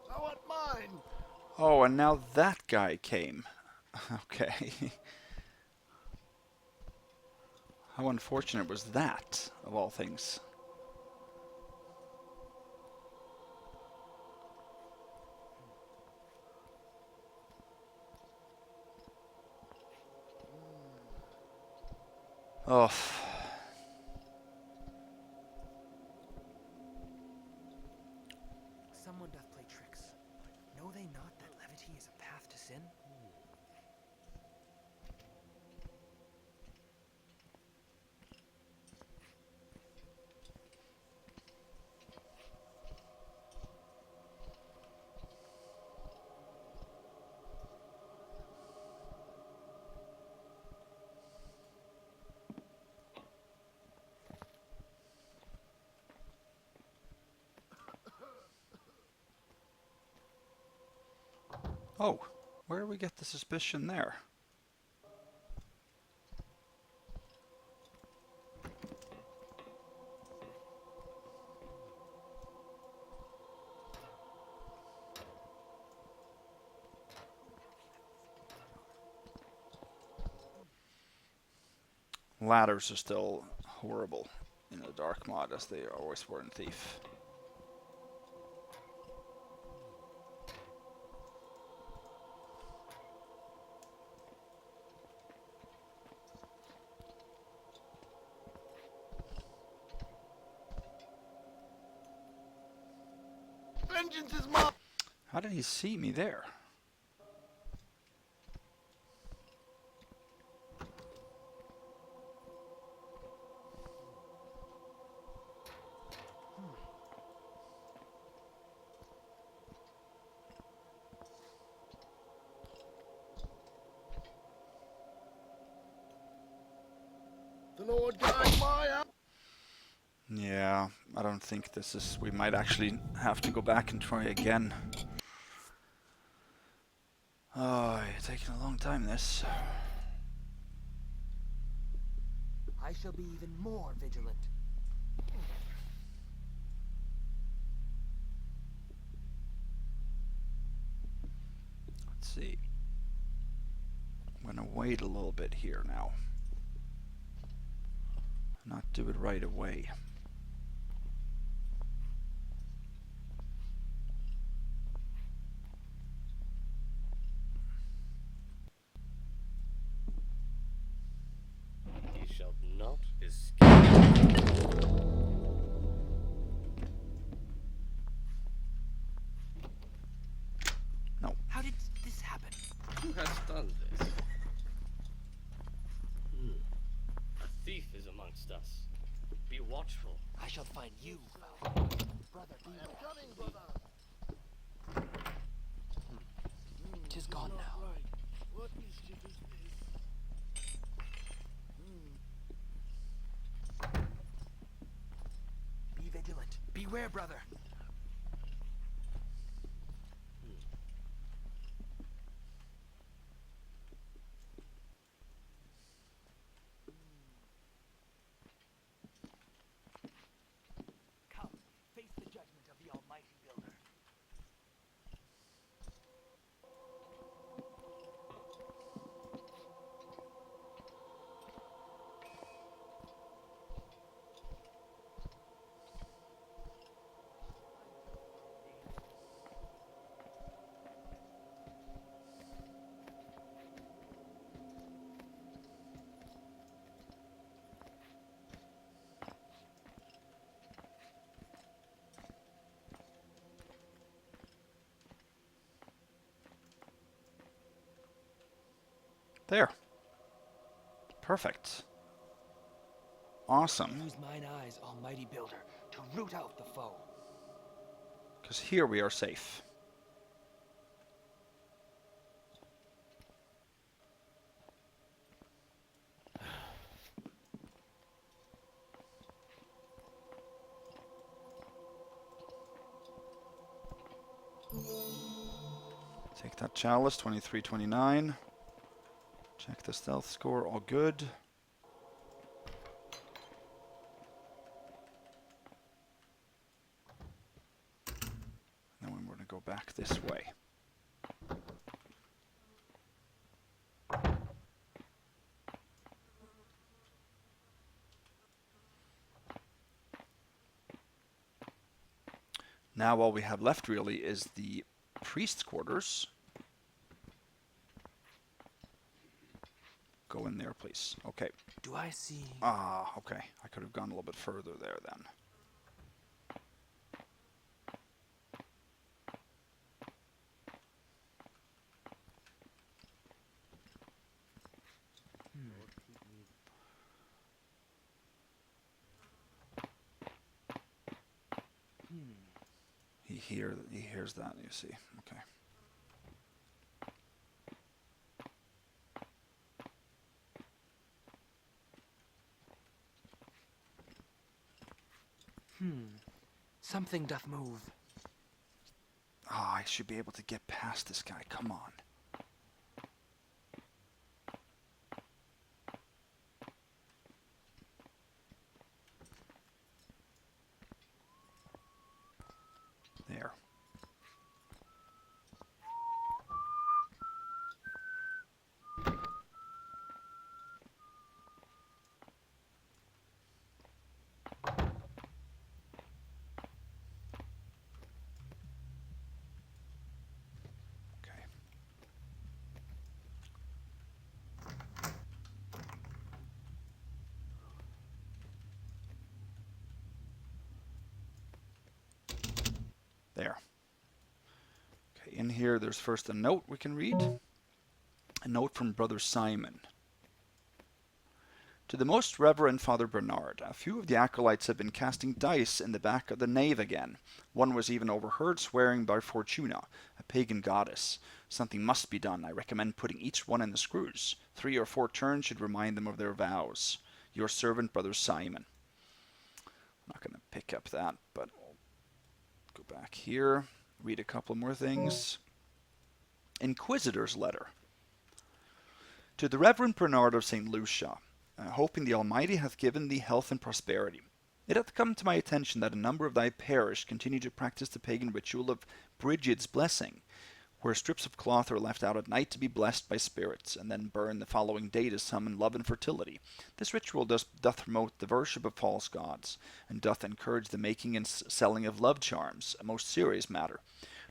I want mine. Oh, and now that guy came. Okay. How unfortunate was that, of all things? Oh. Someone doth play tricks. Know they not that levity is a path to sin? Oh, where do we get the suspicion there? Ladders are still horrible in the dark mod as they always were in Thief. Vengeance is mine. How did he see me there? The Lord guide my hand. Yeah, I don't think this is... We might actually have to go back and try again. Oh, it's taking a long time, this. I shall be even more vigilant. Let's see. I'm gonna wait a little bit here now. Not do it right away. Ye shall not escape. against us. Be watchful. I shall find you. Brother, I am coming, brother. 'Tis gone Not now. right. What mischief is this? Be vigilant. Beware, brother. Come, face the judgment of the Almighty Builder. There. Perfect. Awesome. Use mine eyes, Almighty Builder, to root out the foe. Because here we are safe. Take that chalice, 2329. Check the stealth score, all good. Then we're going to go back this way. Now all we have left really is the priest's quarters. Go in there, please. Okay. Do I see? Ah, okay. I could have gone a little bit further there then. He hears that, you see. Okay. Something doth move. Ah, I should be able to get past this guy. Come on. There. Okay. There. Okay, in here there's first a note we can read. A note from Brother Simon. To the most reverend Father Bernard, a few of the acolytes have been casting dice in the back of the nave again. One was even overheard swearing by Fortuna, a pagan goddess. Something must be done. I recommend putting each one in the screws. 3 or 4 turns should remind them of their vows. Your servant, Brother Simon. I'm not going to pick up that, but I'll go back here, read a couple more things. Inquisitor's letter. To the Reverend Bernard of St. Lucia, hoping the Almighty hath given thee health and prosperity. It hath come to my attention that a number of thy parish continue to practice the pagan ritual of Brigid's blessing, where strips of cloth are left out at night to be blessed by spirits, and then burned the following day to summon love and fertility. This ritual doth promote the worship of false gods, and doth encourage the making and selling of love charms, a most serious matter.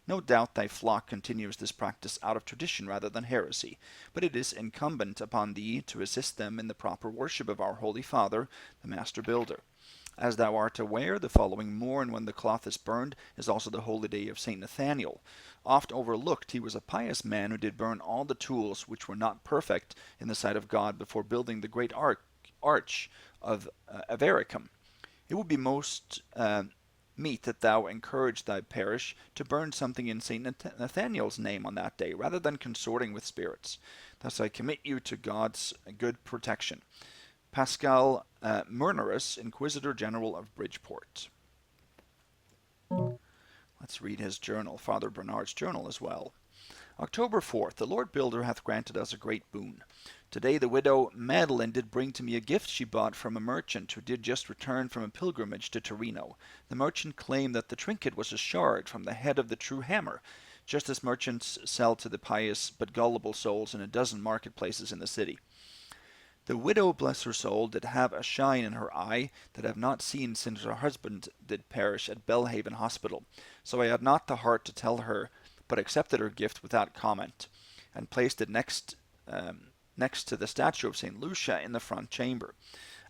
No doubt thy flock continues this practice out of tradition rather than heresy, but it is incumbent upon thee to assist them in the proper worship of our Holy Father, the Master Builder. As thou art aware, the following morn, when the cloth is burned, is also the holy day of Saint Nathaniel. Oft overlooked, he was a pious man who did burn all the tools which were not perfect in the sight of God before building the great ark arch of Avaricum. It would be most meet that thou encourage thy parish to burn something in St. Nathaniel's name on that day, rather than consorting with spirits. Thus I commit you to God's good protection. Pascal Murnerus, Inquisitor General of Bridgeport. Let's read his journal, Father Bernard's journal as well. October 4th, the Lord Builder hath granted us a great boon. Today the widow Madeline did bring to me a gift she bought from a merchant who did just return from a pilgrimage to Torino. The merchant claimed that the trinket was a shard from the head of the true hammer, just as merchants sell to the pious but gullible souls in a dozen marketplaces in the city. The widow, bless her soul, did have a shine in her eye that I have not seen since her husband did perish at Belhaven Hospital, so I had not the heart to tell her, but accepted her gift without comment, and placed it next to the statue of St. Lucia in the front chamber.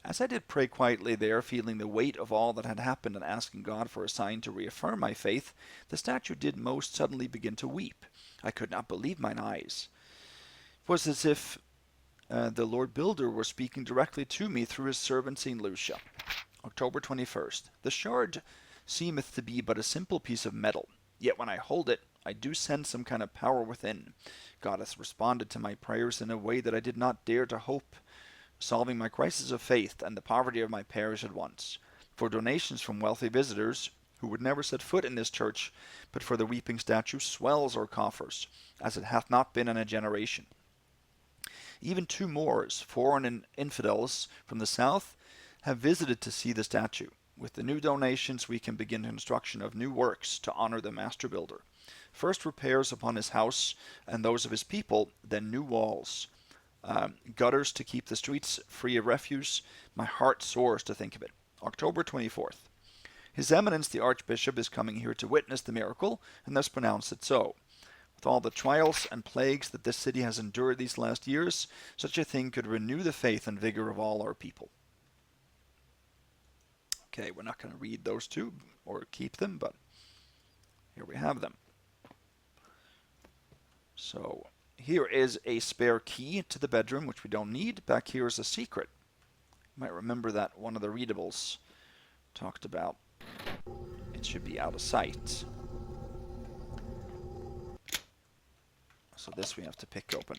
As I did pray quietly there, feeling the weight of all that had happened and asking God for a sign to reaffirm my faith, the statue did most suddenly begin to weep. I could not believe mine eyes. It was as if the Lord Builder were speaking directly to me through his servant St. Lucia. October 21st. The shard seemeth to be but a simple piece of metal, yet when I hold it, I do sense some kind of power within. God hath responded to my prayers in a way that I did not dare to hope, solving my crisis of faith and the poverty of my parish at once. For donations from wealthy visitors, who would never set foot in this church, but for the weeping statue, swells our coffers, as it hath not been in a generation. Even 2 Moors, foreign infidels from the south, have visited to see the statue. With the new donations, we can begin construction of new works to honor the master builder. First repairs upon his house and those of his people, then new walls. Gutters to keep the streets free of refuse. My heart soars to think of it. October 24th. His Eminence the Archbishop is coming here to witness the miracle, and thus pronounce it so. With all the trials and plagues that this city has endured these last years, such a thing could renew the faith and vigor of all our people. Okay, we're not going to read those two or keep them, but here we have them. So here is a spare key to the bedroom, which we don't need. Back here is a secret. You might remember that one of the readables talked about. It should be out of sight. So this we have to pick open.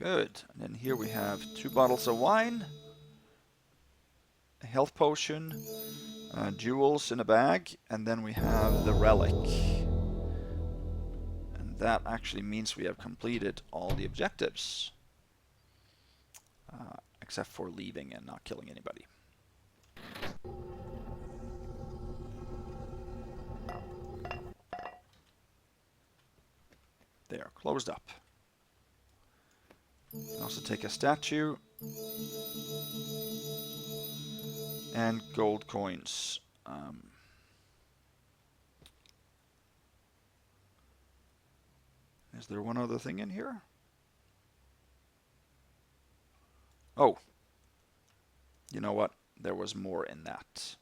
Good. And then here we have 2 bottles of wine, a health potion, jewels in a bag, and then we have the relic. And that actually means we have completed all the objectives, except for leaving and not killing anybody. They are closed up. You can also take a statue and gold coins. Is there one other thing in here? Oh, you know what? There was more in that.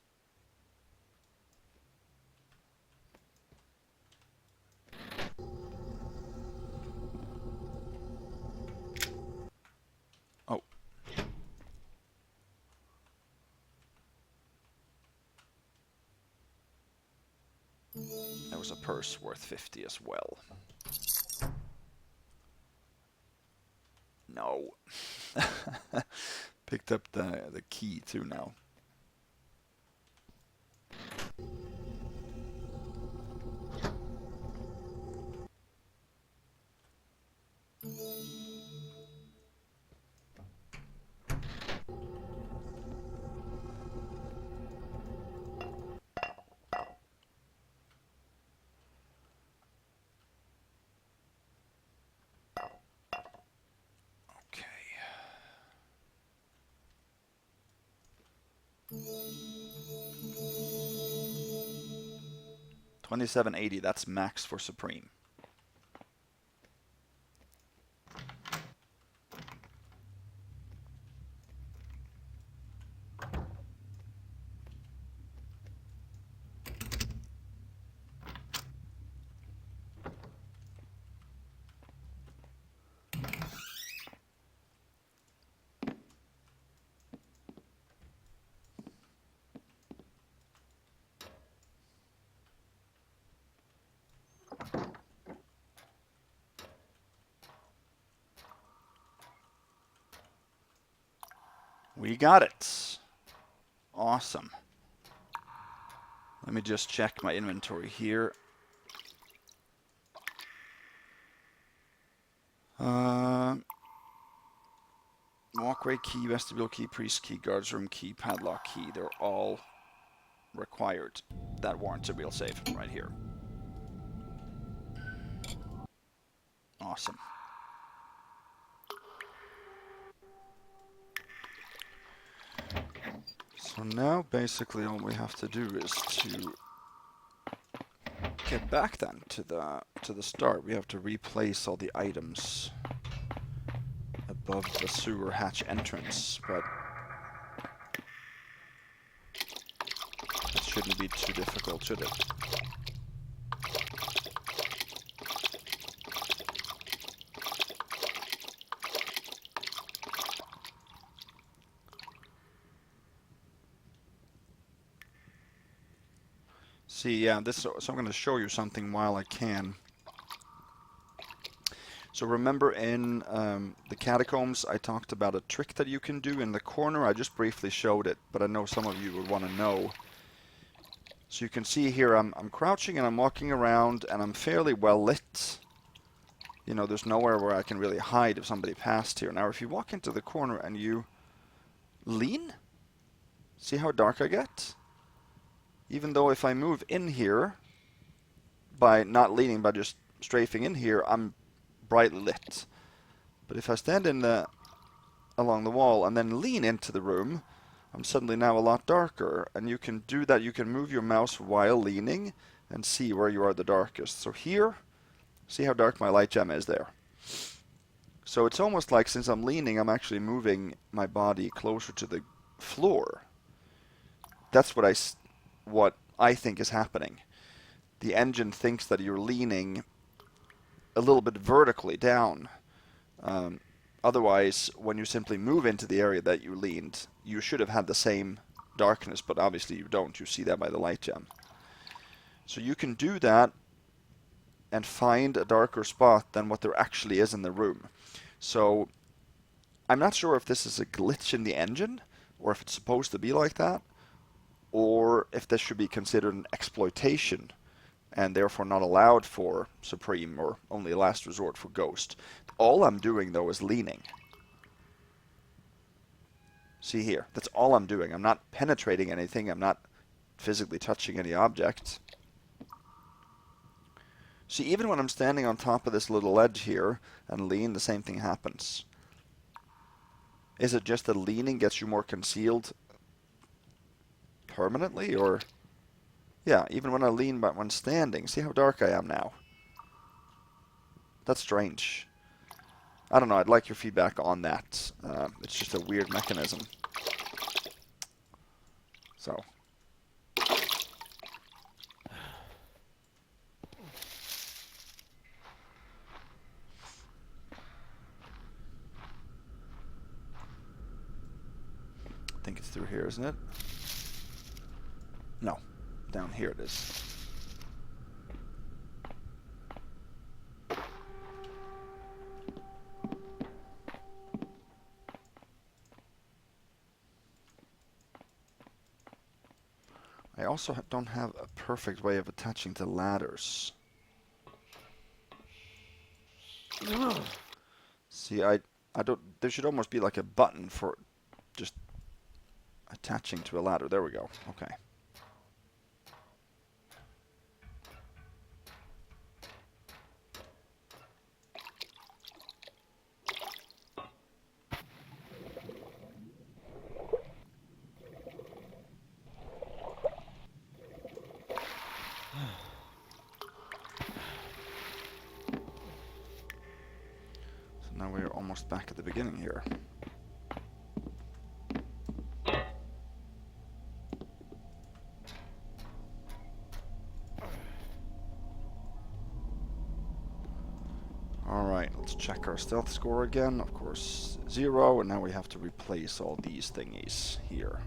Oh. There was a purse worth 50 as well. No. Picked up the key too now. Okay. 2780, that's max for Supreme. We got it. Awesome. Let me just check my inventory here. Walkway key, vestibule key, priest key, guards room key, padlock key. They're all required. That warrants a real save right here. Awesome. So now basically all we have to do is to get back then to the start. We have to replace all the items above the sewer hatch entrance, but it shouldn't be too difficult, should it? See, yeah, so I'm going to show you something while I can. So remember in the catacombs, I talked about a trick that you can do in the corner. I just briefly showed it, but I know some of you would want to know. So you can see here, I'm crouching and I'm walking around, and I'm fairly well lit. You know, there's nowhere where I can really hide if somebody passed here. Now, if you walk into the corner and you lean, see how dark I get? Even though if I move in here, by not leaning, by just strafing in here, I'm brightly lit. But if I stand along the wall and then lean into the room, I'm suddenly now a lot darker. And you can do that, you can move your mouse while leaning and see where you are the darkest. So here, see how dark my light gem is there. So it's almost like since I'm leaning, I'm actually moving my body closer to the floor. That's what I think is happening. The engine thinks that you're leaning a little bit vertically down. Otherwise, when you simply move into the area that you leaned, you should have had the same darkness, but obviously you don't. You see that by the light gem. So you can do that and find a darker spot than what there actually is in the room. So I'm not sure if this is a glitch in the engine, or if it's supposed to be like that, or if this should be considered an exploitation and therefore not allowed for Supreme or only last resort for Ghost. All I'm doing though is leaning. See here, that's all I'm doing. I'm not penetrating anything, I'm not physically touching any object. See, even when I'm standing on top of this little ledge here and lean, the same thing happens. Is it just that leaning gets you more concealed permanently, or... Yeah, even when I lean but when standing, see how dark I am now? That's strange. I don't know, I'd like your feedback on that. It's just a weird mechanism. So. I think it's through here, isn't it? No. Down here it is. I also don't have a perfect way of attaching to ladders. See, I don't... There should almost be like a button for just attaching to a ladder. There we go. Okay. Now we're almost back at the beginning here. Alright, let's check our stealth score again. Of course, 0, and now we have to replace all these thingies here.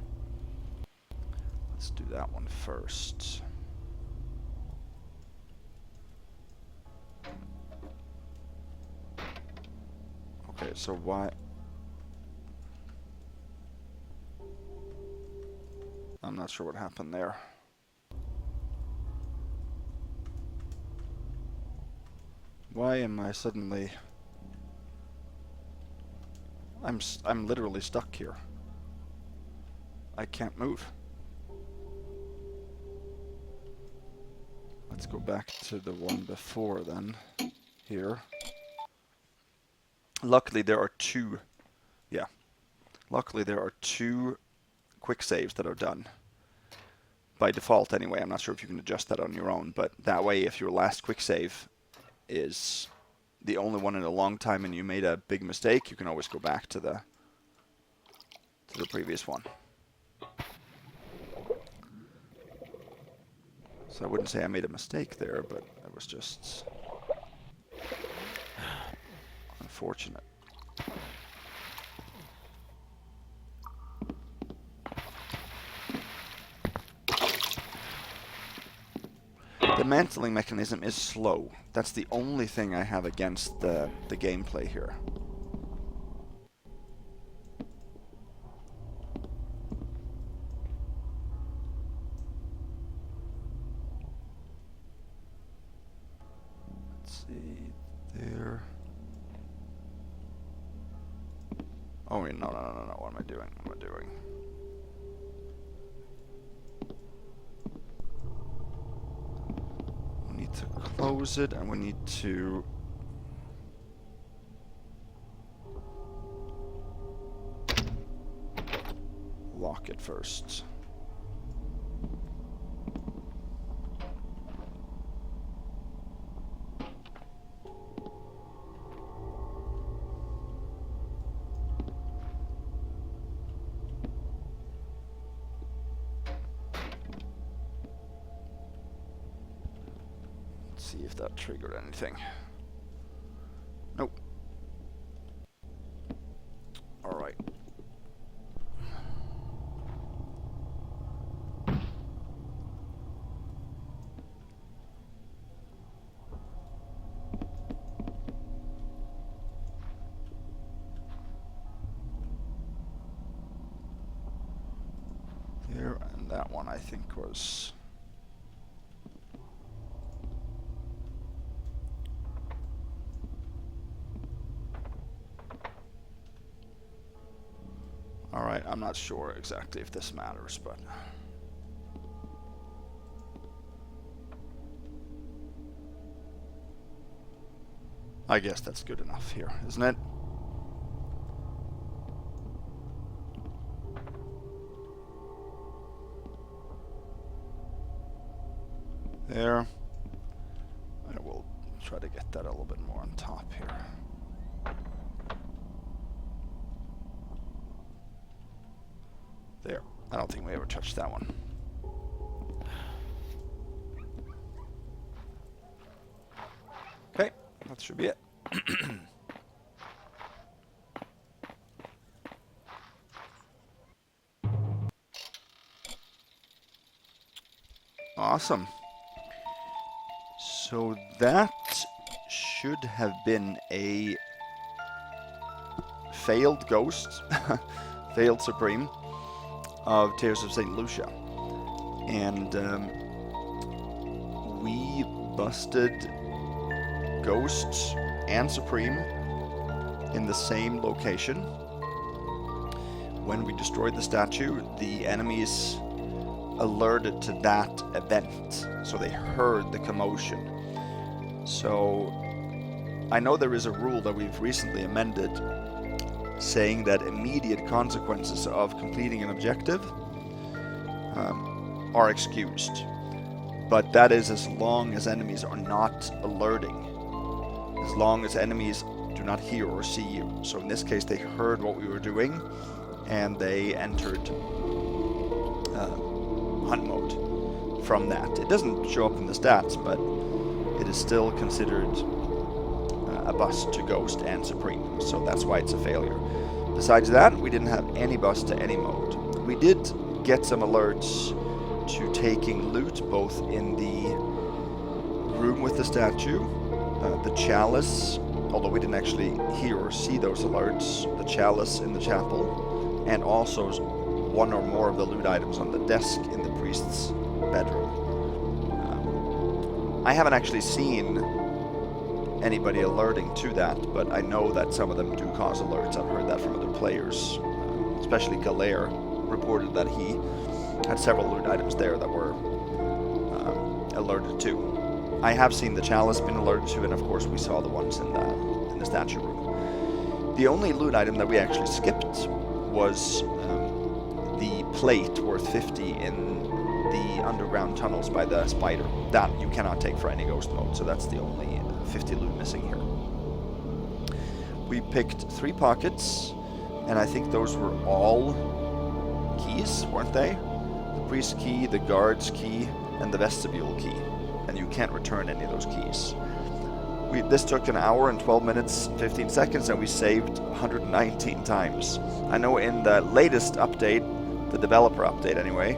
Let's do that one first. Okay, so why... I'm not sure what happened there. Why am I suddenly... I'm literally stuck here. I can't move. Let's go back to the one before then. Here. Luckily there are two... Yeah. Luckily there are two quick saves that are done. By default anyway. I'm not sure if you can adjust that on your own, but that way if your last quick save is the only one in a long time and you made a big mistake, you can always go back to the previous one. So I wouldn't say I made a mistake there, but it was just unfortunate. The mantling mechanism is slow. That's the only thing I have against the gameplay here. Let's see, there. Oh, wait, no, what am I doing? What am I doing? We need to close it, and we need to... lock it first. See if that triggered anything. Nope. All right. There, and that one I think was... Alright, I'm not sure exactly if this matters, but... I guess that's good enough here, isn't it? There. I will try to get that a little bit more on top here. There. I don't think we ever touched that one. Okay, that should be it. Awesome. So that should have been a failed ghost, failed supreme of Tears of St. Lucia. And we busted ghosts and supreme in the same location. When we destroyed the statue, the enemies alerted to that event, so they heard the commotion. So I know there is a rule that we've recently amended saying that immediate consequences of completing an objective are excused, but that is as long as enemies are not alerting, as long as enemies do not hear or see you. So in this case they heard what we were doing and they entered hunt mode from that. It doesn't show up in the stats, but it is still considered a bust to Ghost and Supreme, so that's why it's a failure. Besides that, we didn't have any bust to any mode. We did get some alerts to taking loot, both in the room with the statue, the chalice, although we didn't actually hear or see those alerts, the chalice in the chapel, and also one or more of the loot items on the desk in the priest's bedroom. I haven't actually seen anybody alerting to that, but I know that some of them do cause alerts. I've heard that from other players, especially Galair reported that he had several loot items there that were alerted to. I have seen the chalice been alerted to, and of course we saw the ones in the statue room. The only loot item that we actually skipped was the plate worth 50 in the underground tunnels by the spider. That you cannot take for any ghost mode, so that's the only 50 loot missing here. We picked 3 pockets, and I think those were all keys, weren't they? The priest key, the guard's key, and the vestibule key. And you can't return any of those keys. This took an hour and 12 minutes, 15 seconds, and we saved 119 times. I know in the latest update, the developer update anyway,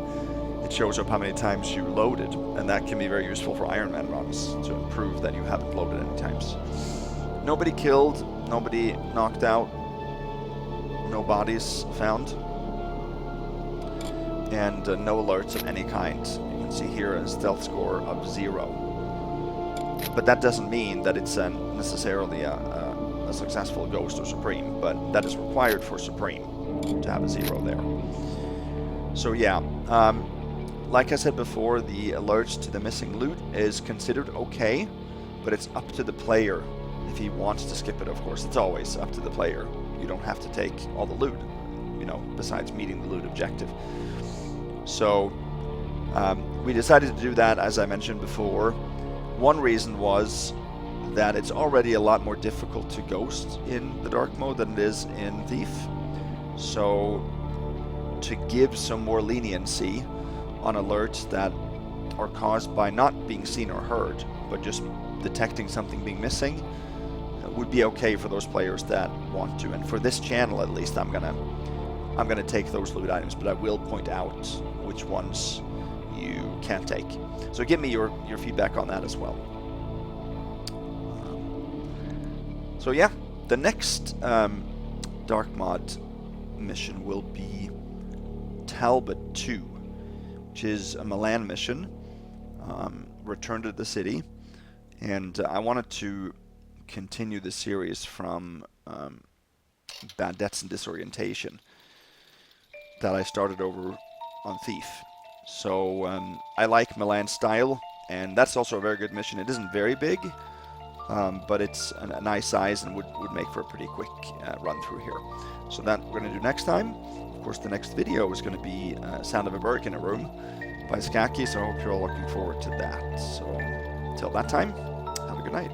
it shows up how many times you loaded, and that can be very useful for Iron Man runs to prove that you haven't loaded any times. Nobody killed, nobody knocked out, no bodies found, and no alerts of any kind. You can see here a stealth score of 0. But that doesn't mean that it's necessarily a successful Ghost or Supreme, but that is required for Supreme to have a 0 there. So yeah, like I said before, the alerts to the missing loot is considered okay, but it's up to the player if he wants to skip it, of course. It's always up to the player. You don't have to take all the loot, you know, besides meeting the loot objective. So we decided to do that, as I mentioned before. One reason was that it's already a lot more difficult to ghost in the dark mode than it is in Thief. So to give some more leniency on alerts that are caused by not being seen or heard, but just detecting something being missing, would be okay for those players that want to. And for this channel, at least, I'm gonna take those loot items, but I will point out which ones you can't take. So give me your feedback on that as well. So yeah, the next Dark Mod mission will be Talbot 2, which is a Milan mission, Return to the City, and I wanted to continue the series from Bad Debts and Disorientation that I started over on Thief. So I like Milan's style, and that's also a very good mission. It isn't very big, but it's a nice size and would make for a pretty quick run through here. So that we're going to do next time. Of course, the next video is going to be Sound of a Burg in a Room by Skaki, so I hope you're all looking forward to that. So until that time, have a good night.